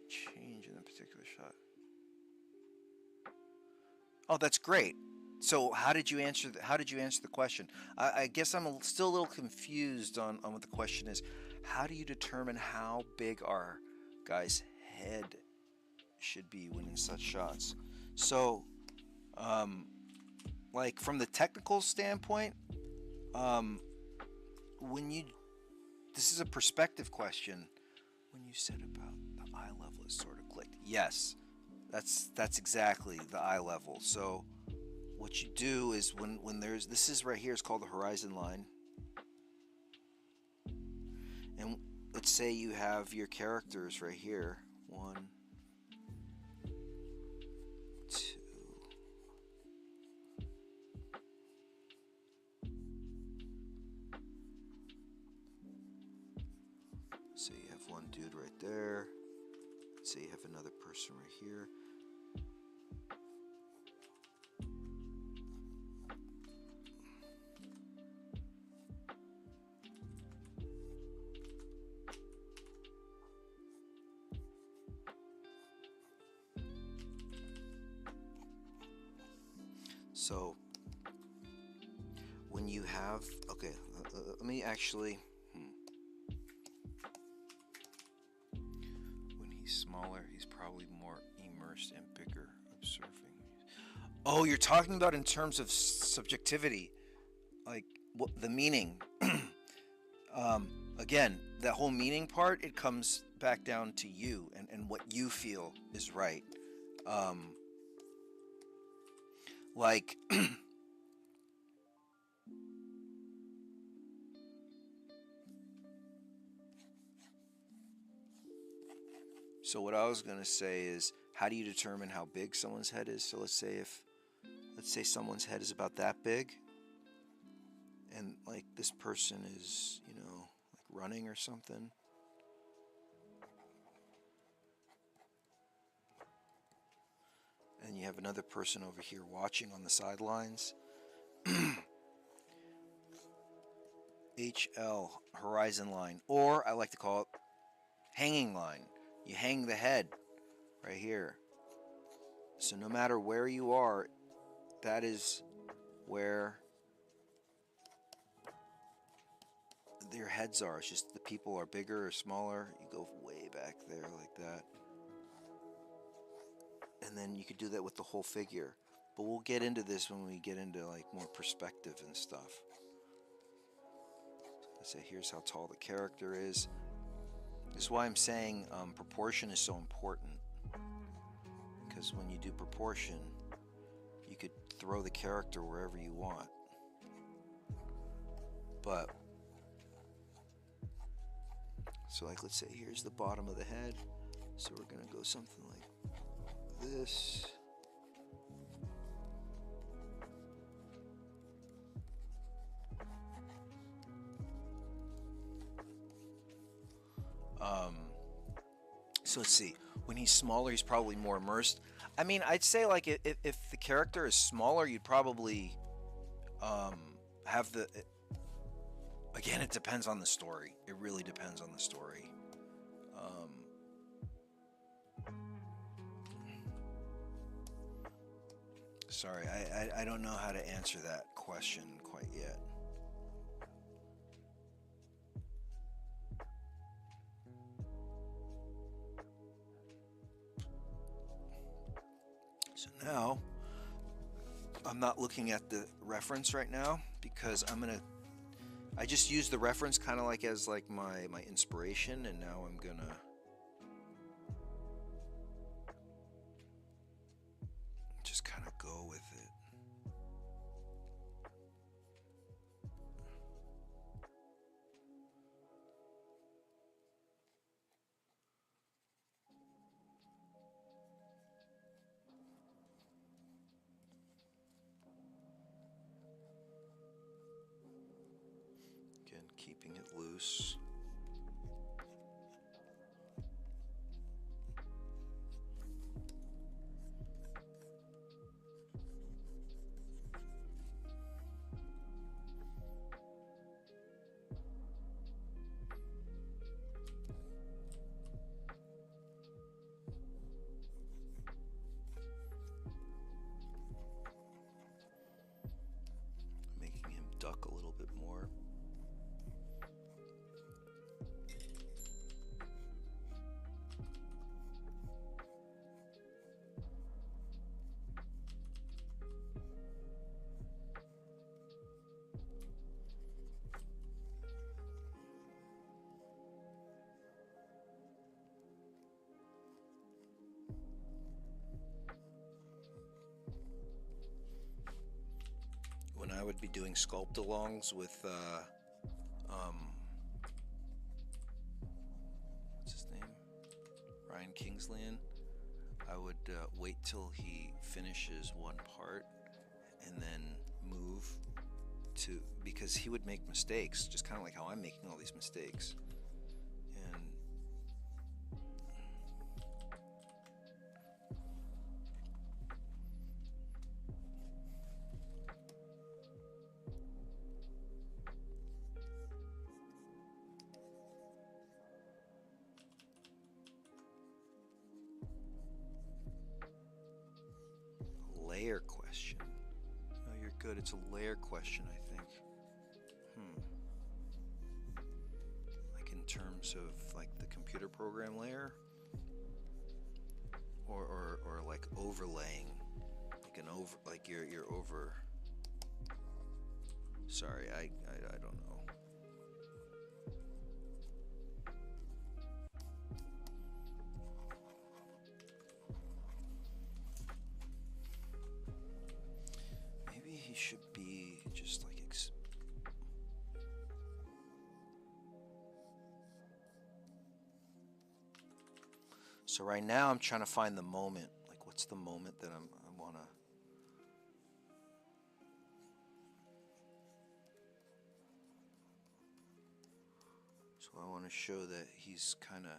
change in a particular shot? Oh, that's great. So how did you answer the question? I guess I'm still a little confused on what the question is. How do you determine how big our guy's head should be when in such shots? So, like from the technical standpoint, when you this is a perspective question. When you said about the eye level, it sort of clicked. Yes, that's exactly the eye level. So what you do is when there's this is right here is called the horizon line, and let's say you have your characters right here. 1, 2. So you have one dude right there. Let's say you have another person right here. So when you have, okay, let me actually, when he's smaller, he's probably more immersed and bigger, observing. Oh, you're talking about in terms of subjectivity, like what the meaning. Again, that whole meaning part, it comes back down to you and what you feel is right. Like, so what I was going to say is, how do you determine how big someone's head is? So let's say someone's head is about that big, and like this person is, like running or something. And you have another person over here watching on the sidelines. HL, horizon line, or I like to call it hanging line. You hang the head right here. So no matter where you are, that is where their heads are. It's just the people are bigger or smaller. You go way back there like that. And then you could do that with the whole figure. But we'll get into this when we get into like more perspective and stuff. Let's say here's how tall the character is. This is why I'm saying proportion is so important. Because when you do proportion, you could throw the character wherever you want. But, so like let's say here's the bottom of the head. So we're going to go something like this. So let's see. When he's smaller, he's probably more immersed. I mean, I'd say like if the character is smaller, you'd probably have the. Again, it depends on the story. It really depends on the story. Sorry, I don't know how to answer that question quite yet. So now I'm not looking at the reference right now because I just use the reference kind of like as like my inspiration, and now I'm gonna just kind of go with it. Again, keeping it loose. Making him duck a little bit more. When I would be doing sculpt-alongs with, what's his name? Ryan Kingsland, I would wait till he finishes one part and then move to, because he would make mistakes, just kind of like how I'm making all these mistakes. And layer question. No, you're good. It's a layer question, I think. Like in terms of like the computer program layer, or like overlaying, like an over, like you're over. Sorry, I don't know. Maybe he should be just like so right now I'm trying to find the moment. Like, what's the moment that I wanna. So I want to show that he's kind of,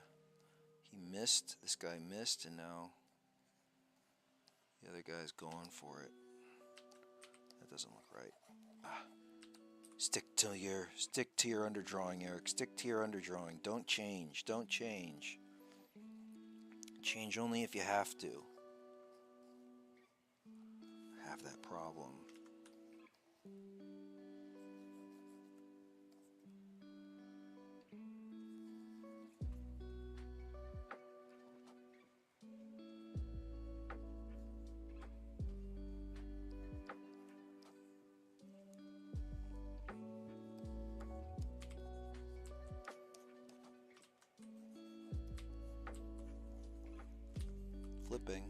he missed, this guy missed, and now the other guy's going for it. That doesn't look right. Stick to your underdrawing, Eric. Stick to your underdrawing. Don't change. Don't change. Change only if you have to. Have that problem. Flipping.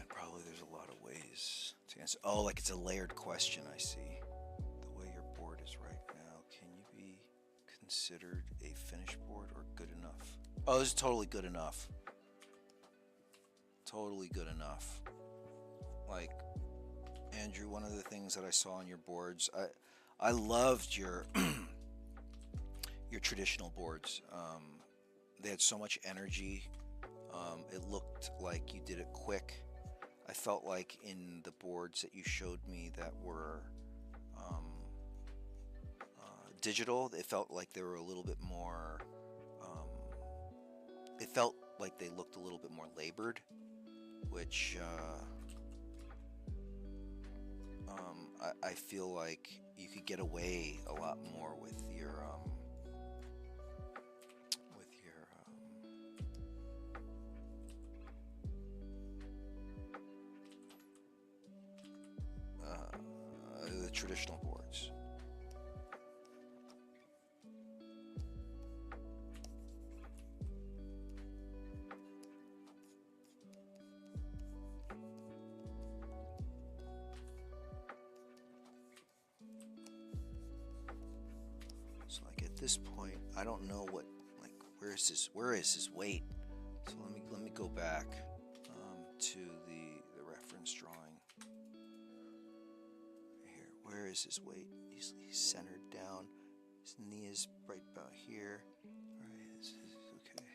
Probably there's a lot of ways to answer. Oh, like it's a layered question, I see. The way your board is right now, can you be considered a finished board or good enough? Oh, this is totally good enough. Totally good enough. Like, Andrew, one of the things that I saw on your boards, I loved your your traditional boards. they had so much energy. It looked like you did it quick. I felt like in the boards that you showed me that were digital, it felt like they were a little bit more. It felt like they looked a little bit more labored, which I feel like you could get away a lot more with your the traditional boards. So like at this point, I don't know what, like, where is his weight? So let me go back to the reference drawing. Here, where is his weight? He's centered down. His knee is right about here. All right, this is okay.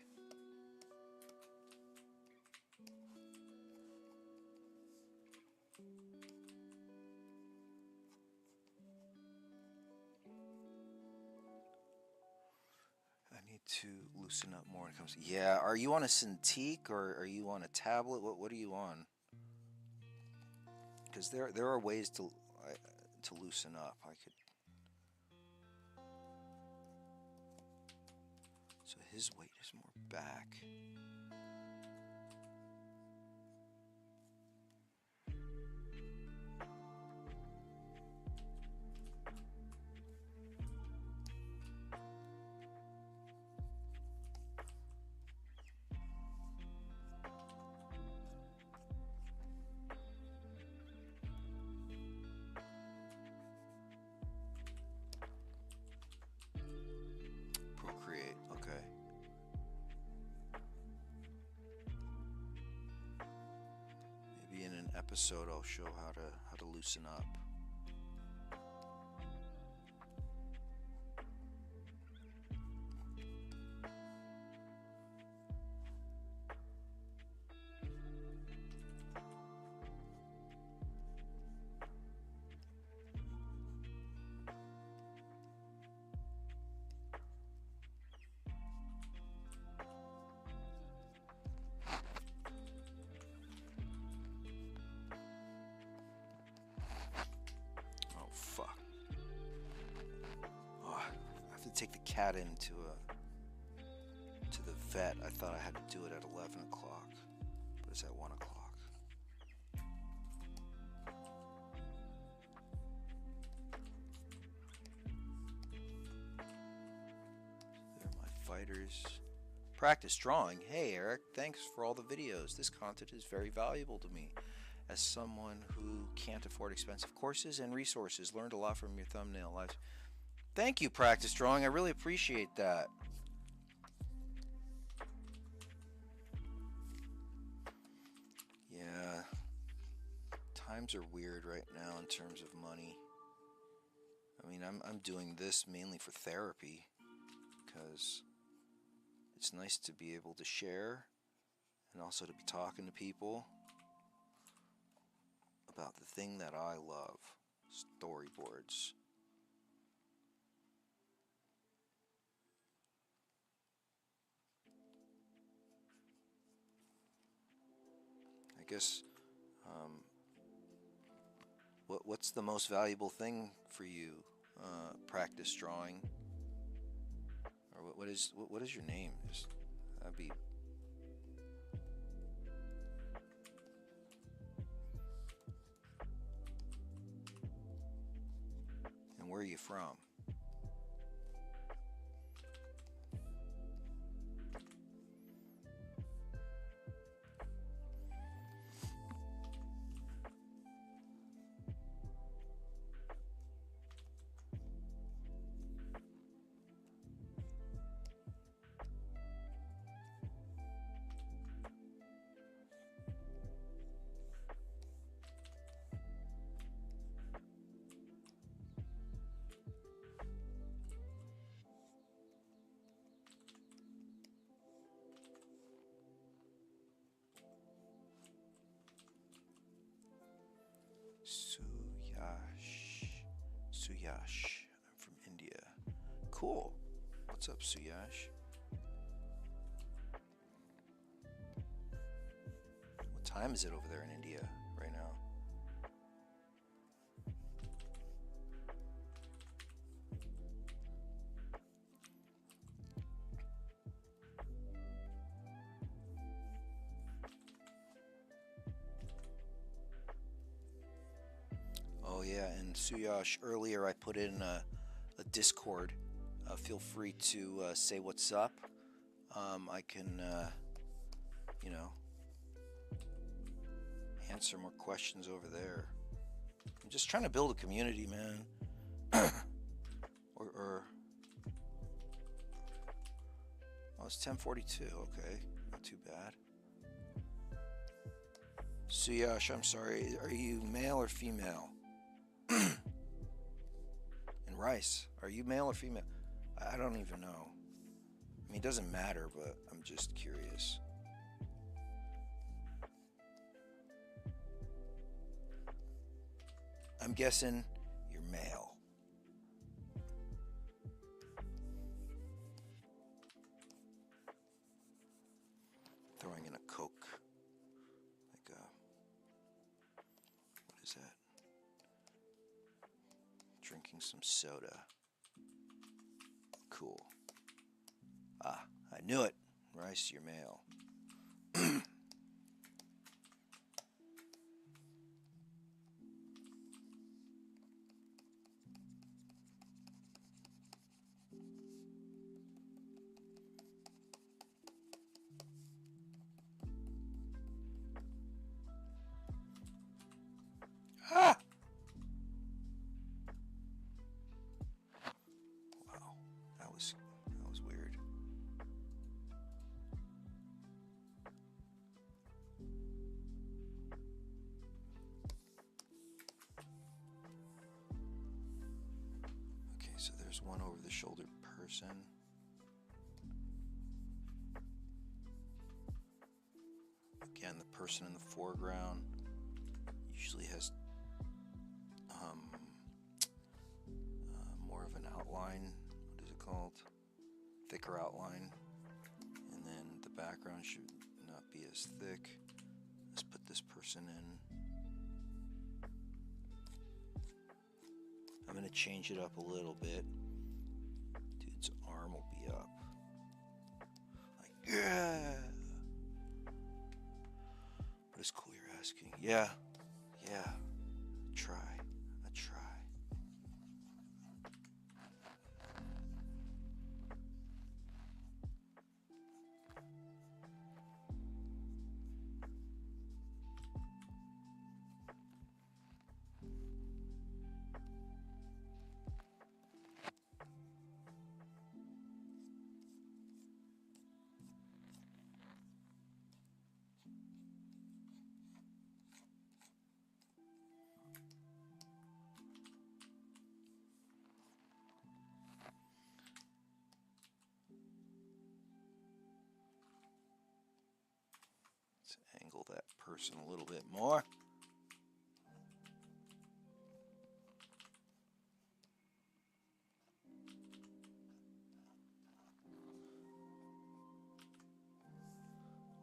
I need to loosen up more when it comes to, yeah, are you on a Cintiq or are you on a tablet? What are you on? Because there are ways to loosen up. I could. So his weight is more back. Procreate, okay. Maybe in an episode I'll show how to loosen up. Oh fuck. Oh, I have to take the cat into the vet. I thought I had to do it at 11 o'clock, but it's at 1 o'clock. They're my fighters. Practice drawing. Hey Eric, thanks for all the videos. This content is very valuable to me. As someone who can't afford expensive courses and resources, learned a lot from your thumbnail lives. Thank you, Practice Drawing. I really appreciate that. Yeah. Times are weird right now in terms of money. I mean, I'm doing this mainly for therapy because it's nice to be able to share and also to be talking to people about the thing that I love, storyboards. I guess, what's the most valuable thing for you? Practice drawing, or what is your name? That'd be. And where are you from? Suyash. Suyash. I'm from India. Cool. What's up, Suyash? What time is it over there in India right now? Oh yeah, and Suyash, earlier I put in a Discord. Feel free to say what's up. I can, you know, answer more questions over there. I'm just trying to build a community, man. or oh, it's 10:42. Okay, not too bad. Suyash, I'm sorry. Are you male or female? And Rice, are you male or female? I don't even know. I mean, it doesn't matter, but I'm just curious. I'm guessing you're male. Throwing in a Coke. Like a... What is that? Drinking some soda. Cool. Ah, I knew it. Rice, you're male. Ah! Wow, that was weird. Okay, so there's one over the shoulder person. Again, the person in the foreground usually has more of an outline. What is it called? Thicker outline. And then the background should not be as thick. Let's put this person in. I'm going to change it up a little bit. Dude's arm will be up. Like, yeah! But it's cool you're asking. Yeah. Try. I try. Let's angle that person a little bit more.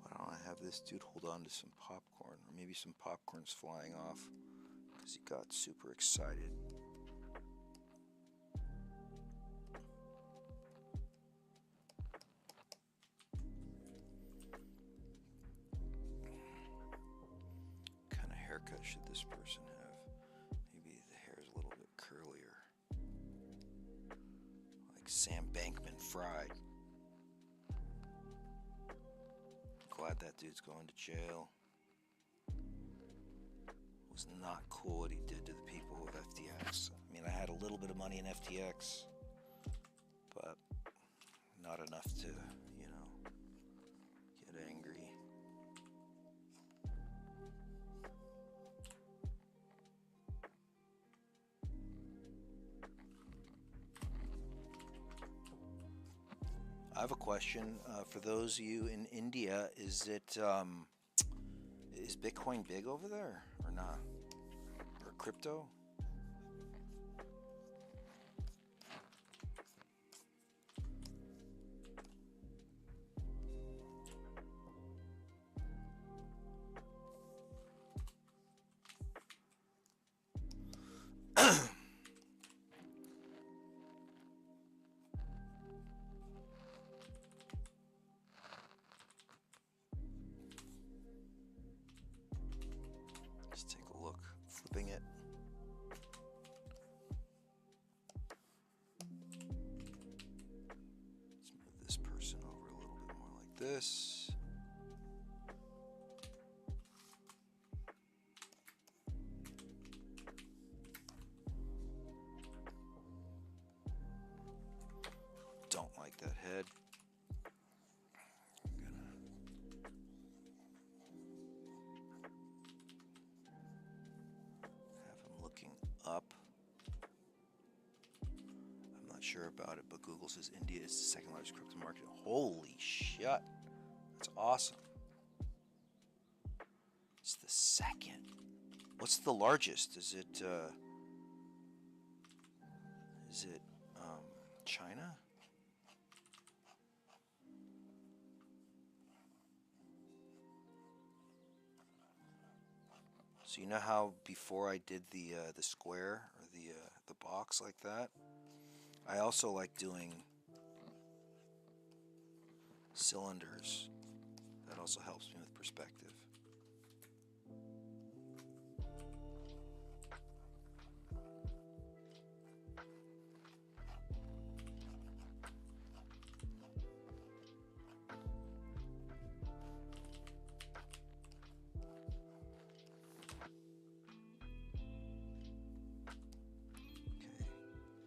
Why don't I have this dude hold on to some popcorn, or maybe some popcorn's flying off because he got super excited. What kind of haircut should this person have? Maybe the hair is a little bit curlier, like Sam Bankman fried. Glad that dude's going to jail. It was not cool what he did to the people of FTX. I mean, I had a little bit of money in FTX, but not enough to, get angry. I have a question for those of you in India. Is Bitcoin big over there or not? crypto? Let's take a look. Flipping it. Let's move this person over a little bit more like this. Don't like that head. Have him looking up. I'm not sure about it, but Google says India is the second largest crypto market. Holy shit. That's awesome. It's the second. What's the largest? Is it China? So you know how before I did the square or the box like that, I also like doing cylinders. That also helps me with perspective.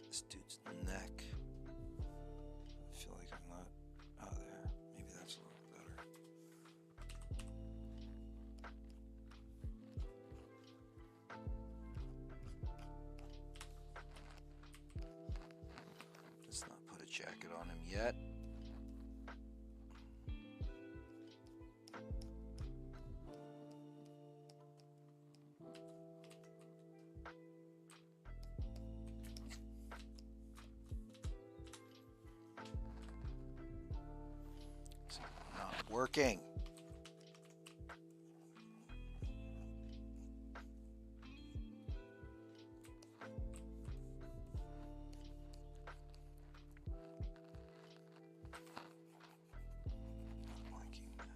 This dude's neck. I feel like I'm not out there. Maybe that's a little better. Let's not put a jacket on him yet. Working. Not liking that.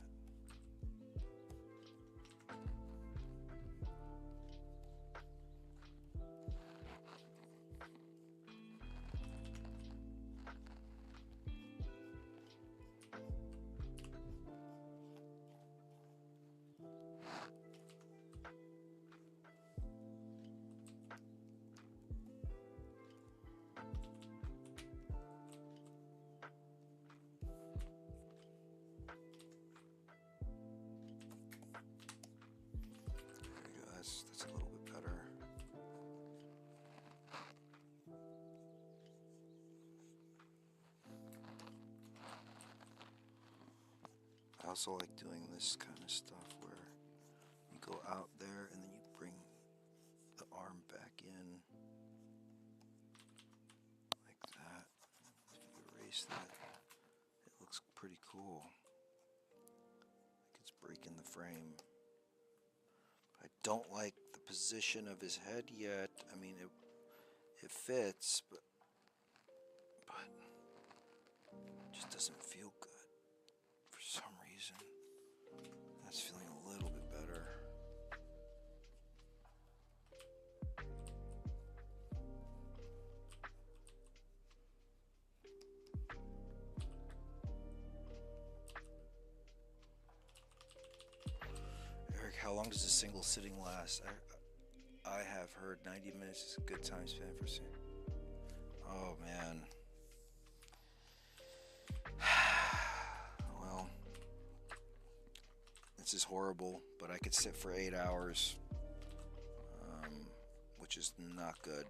That's a little bit better. I also like doing this kind of stuff where you go out there and then you bring the arm back in like that. If you erase that, it looks pretty cool. Like it's breaking the frame. I don't like the position of his head yet. I mean, it fits, but it just doesn't feel good for some reason. That's feeling a little bit better. Eric, how long does a single sitting last? I have heard 90 minutes is a good time span for seeing. Oh man. Well, this is horrible, but I could sit for 8 hours, which is not good.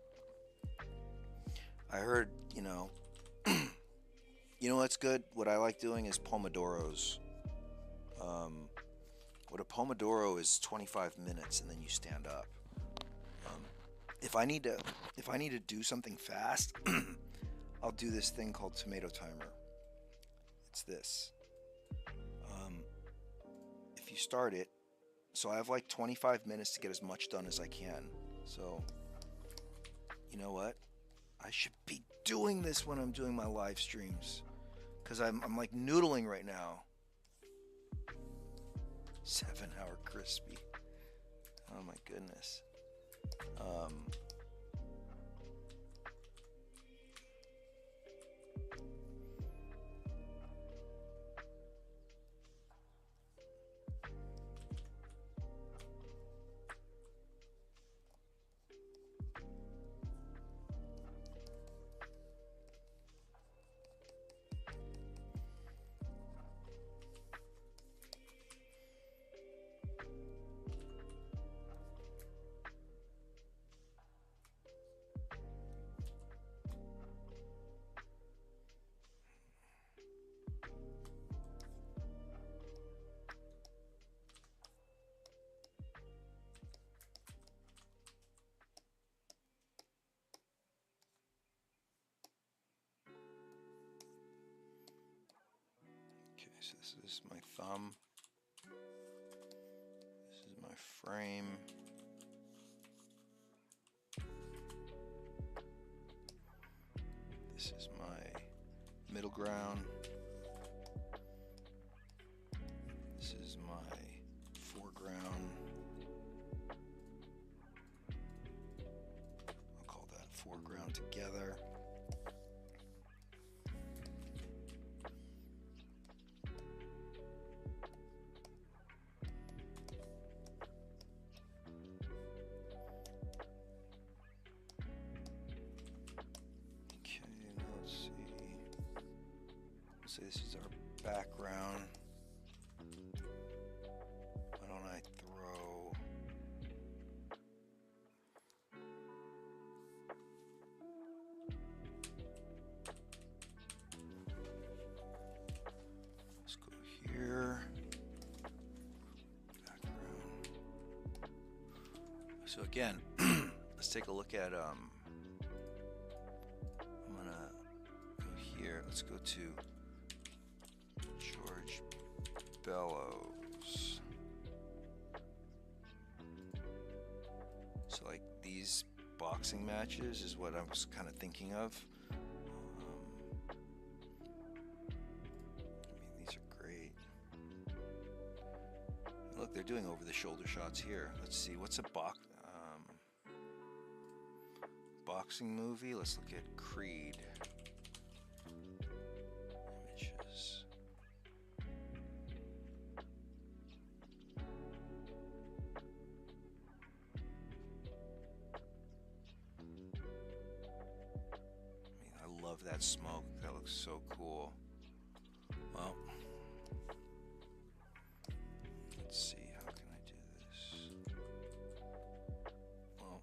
I heard, you know what's good? What I like doing is Pomodoros. What a Pomodoro is 25 minutes and then you stand up. if I need to do something fast, I'll do this thing called tomato timer. It's this. Um, if you start it, so I have like 25 minutes to get as much done as I can. So, you know what? I should be doing this when I'm doing my live streams, because I'm like noodling right now. 7-hour crispy. Oh my goodness. Okay, so this is my thumb. This is my frame. This is my middle ground. This is my foreground. I'll call that foreground together. So this is our background. Why don't I throw... Let's go here. Background. So again, let's take a look at I'm gonna go here. Let's go to George Bellows. So like these boxing matches is what I was kind of thinking of. I mean, these are great. Look, they're doing over the shoulder shots here. Let's see, what's a boxing movie? Let's look at Creed. Images. I love that smoke. That looks so cool. Well, let's see. How can I do this? Well,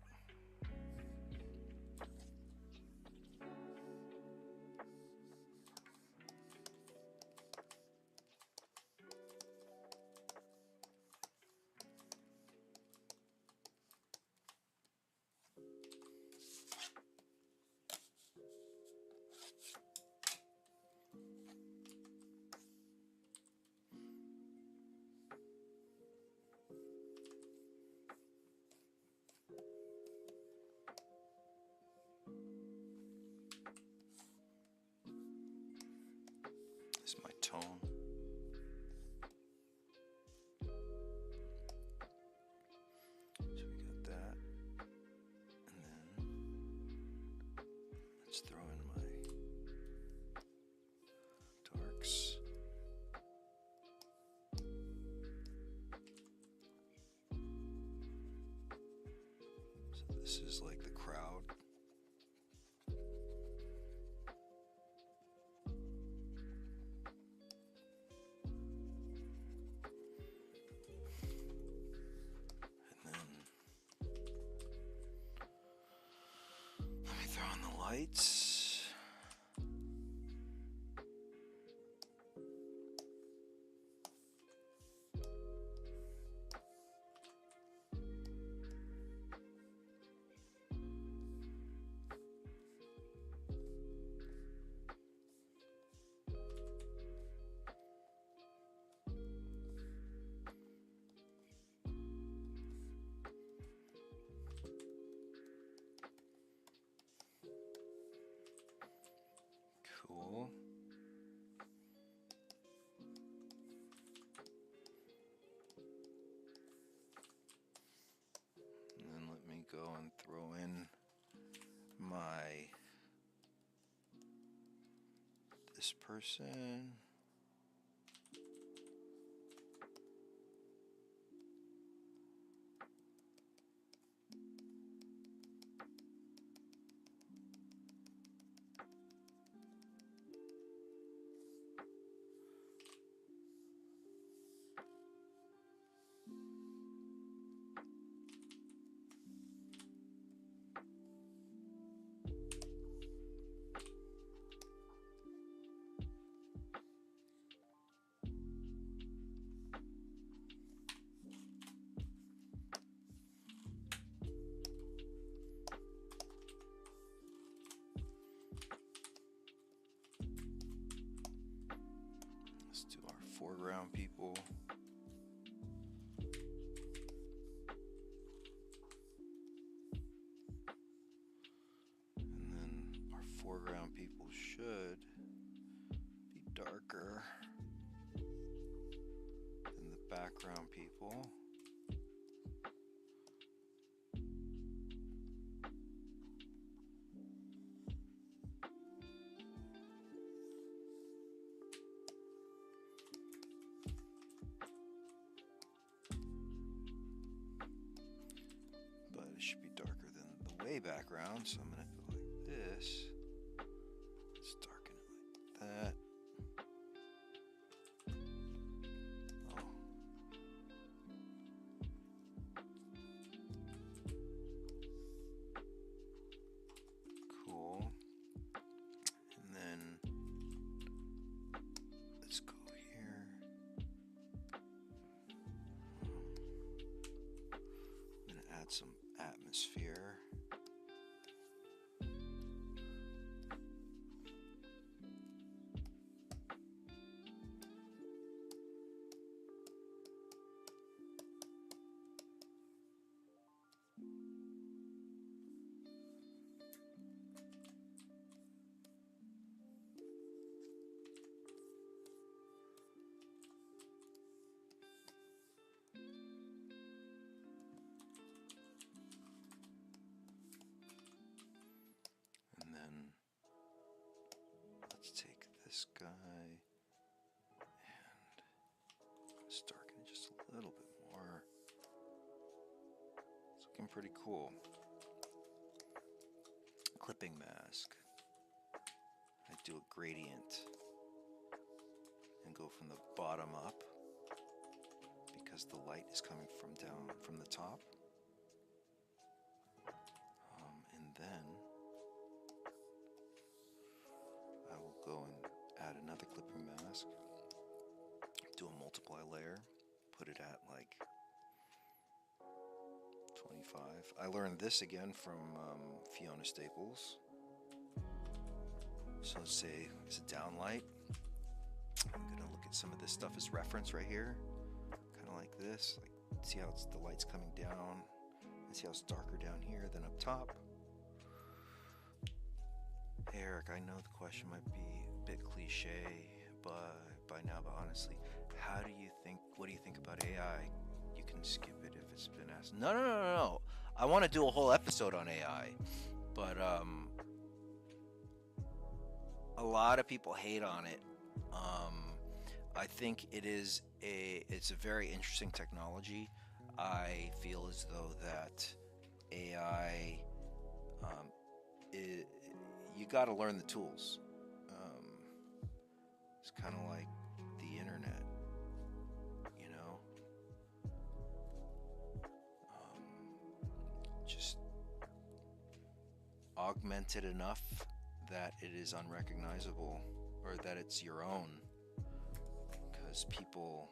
this is my tone. So we got that. And then let's throw in my darks. So this is like the crowd. Let me throw on the lights. Cool. And then let me go and throw in this person. Let's do our foreground people. And then our foreground people should be darker than the background people. But it should be darker than the way background, so I'm going to go like this. Let's darken it like that. Oh. Cool. And then let's go here. I'm going to add some atmosphere. And then let's take this guy and let's darken it just a little bit more. It's looking pretty cool. Clipping mask. I do a gradient and go from the bottom up because the light is coming from down from the top. And then I will go and add another clipping mask, do a multiply layer, put it at like 25. I learned this again from Fiona Staples. So let's say it's a downlight. I'm gonna look at some of this stuff as reference right here, kind of like this. Like, see how the light's coming down, and see how it's darker down here than up top. Hey Eric, I know the question might be a bit cliche, but by now, but honestly, what do you think about AI? You can skip it if it's been asked. No. I want to do a whole episode on AI, but a lot of people hate on it. I think it's a very interesting technology. I feel as though that AI, you got to learn the tools. It's kind of like the internet, you know. Just augmented enough that it is unrecognizable, or that it's your own, because people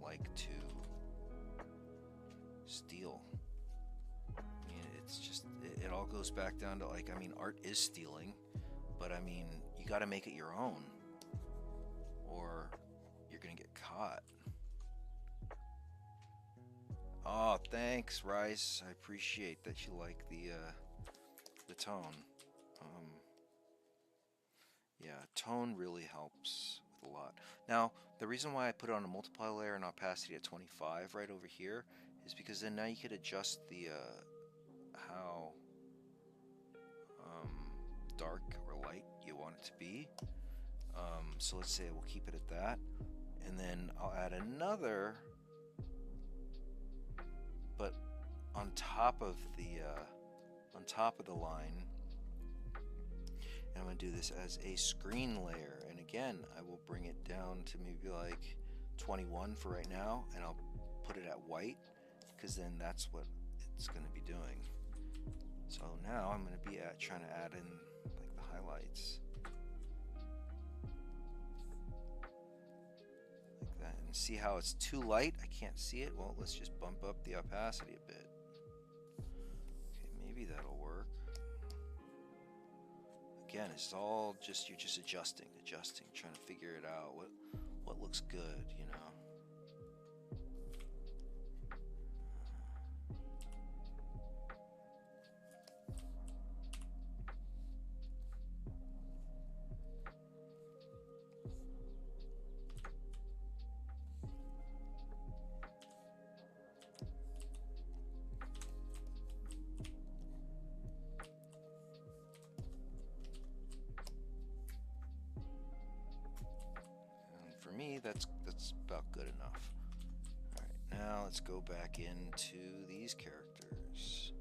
like to steal. I mean, it's just, it all goes back down to, like, I mean, art is stealing, but I mean, you got to make it your own, or you're gonna get caught. Oh, thanks, Rice. I appreciate that you like the tone. Yeah, tone really helps with a lot. Now, the reason why I put it on a multiply layer and opacity at 25 right over here is because then now you could adjust the how um, dark or light you want it to be. So let's say we'll keep it at that, and then I'll add another, but on top of the line. And I'm going to do this as a screen layer, and again I will bring it down to maybe like 21 for right now, and I'll put it at white because then that's what it's going to be doing. So now I'm going to be trying to add in like the highlights like that, and see how it's too light. I can't see it. Well, let's just bump up the opacity a bit. Okay, maybe that'll work. Again, it's all just, you're just adjusting, trying to figure it out, what looks good, you know. For me, that's about good enough. Alright, now let's go back into these characters.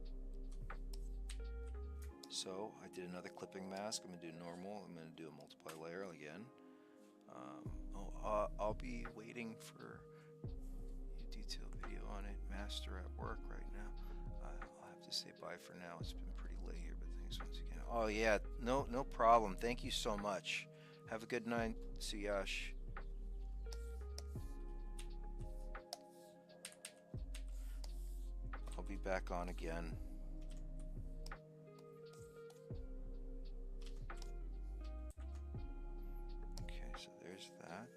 So I did another clipping mask. I'm going to do normal. I'm going to do a multiply layer again. I'll be waiting for a detailed video on it. Master at work right now. I'll have to say bye for now. It's been pretty late here, but thanks once again. Oh yeah, no problem. Thank you so much. Have a good night, Suyash. I'll be back on again. Okay, so there's that.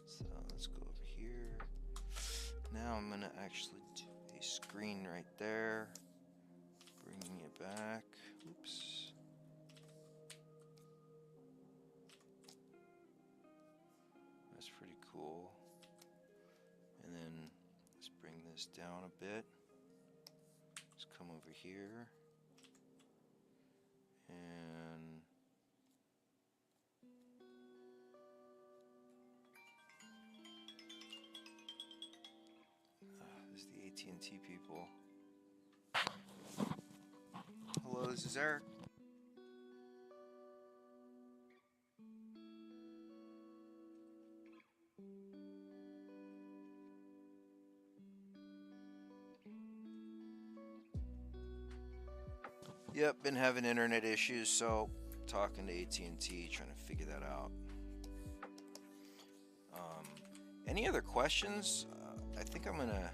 So let's go over here. Now I'm gonna actually do a screen right there, bringing it back. Oops. That's pretty cool. And then let's bring this down a bit. Let's come over here and this is the AT&T people. Hello, this is Eric. Yep, been having internet issues, so talking to AT&T, trying to figure that out. Any other questions? I think I'm gonna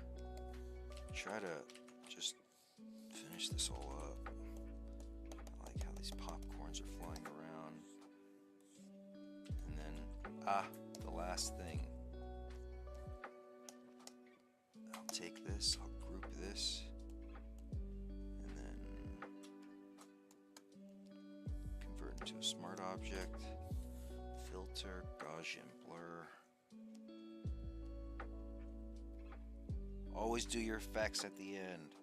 try to just finish this all up. I like how these popcorns are flying around. And then, the last thing. I'll take this, I'll group this, and then convert into a smart object, filter, Gaussian blur. Always do your effects at the end.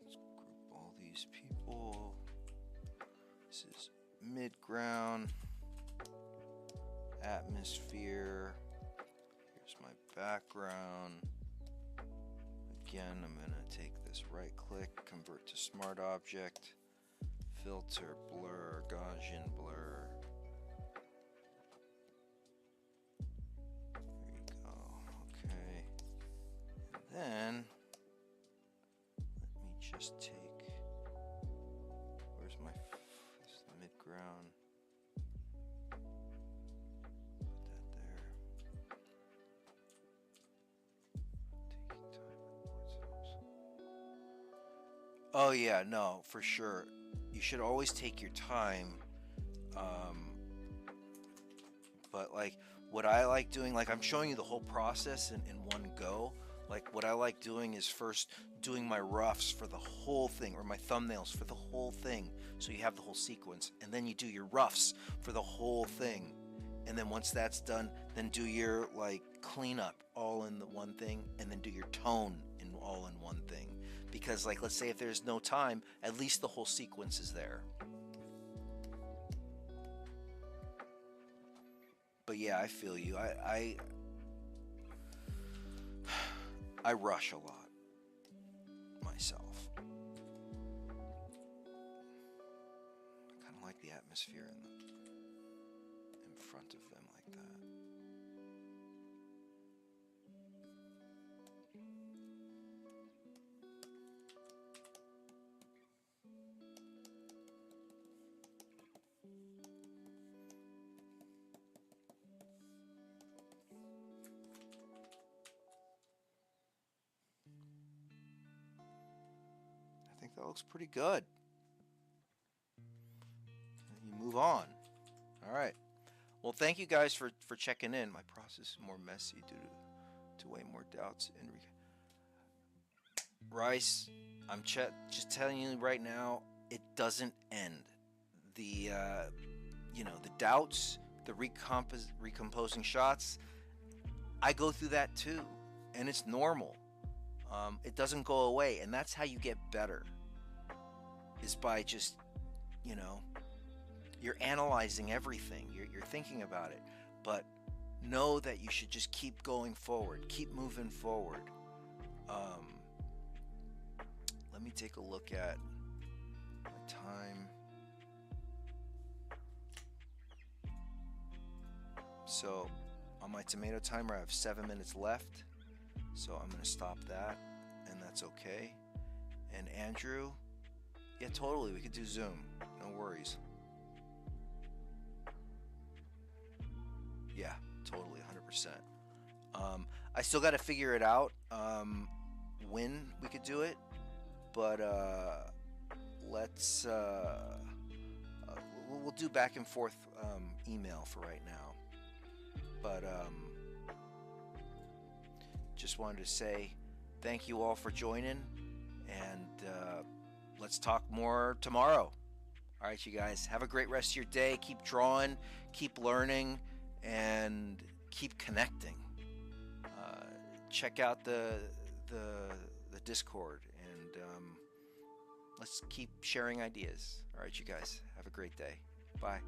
Let's group all these people. This is mid-ground, atmosphere. Here's my background. Again, I'm going to take this right click, convert to smart object, filter, blur, Gaussian blur. There you go. Okay. And then let me just take, where's my this is the mid-ground. Put that there. Taking time with words helps. Oh yeah, no, for sure. You should always take your time, but like what I like doing, like I'm showing you the whole process in one go. Like what I like doing is first doing my roughs for the whole thing, or my thumbnails for the whole thing, so you have the whole sequence, and then you do your roughs for the whole thing, and then once that's done, then do your like cleanup all in the one thing, and then do your tone in all in one thing. Because like, let's say if there's no time, at least the whole sequence is there. But yeah, I feel you. I rush a lot myself. I kind of like the atmosphere in front of them like that. I think that looks pretty good. You move on. All right. Well, thank you guys for checking in. My process is more messy due to way more doubts. Rice, I'm just telling you right now, it doesn't end. The the doubts, the recomposing shots, I go through that too, and it's normal. It doesn't go away, and that's how you get better. Is by just, you're analyzing everything. You're thinking about it, but know that you should just keep going forward, keep moving forward. Let me take a look at my time. So on my tomato timer, I have 7 minutes left. So I'm going to stop that, and that's okay. And Andrew, yeah, totally, we could do Zoom. No worries. Yeah, totally, 100%. I still got to figure it out when we could do it, but let's we'll do back and forth email for right now. But just wanted to say thank you all for joining, and let's talk more tomorrow. All right, you guys, have a great rest of your day. Keep drawing, keep learning, and keep connecting. Check out the Discord, and let's keep sharing ideas. All right, you guys, have a great day. Bye.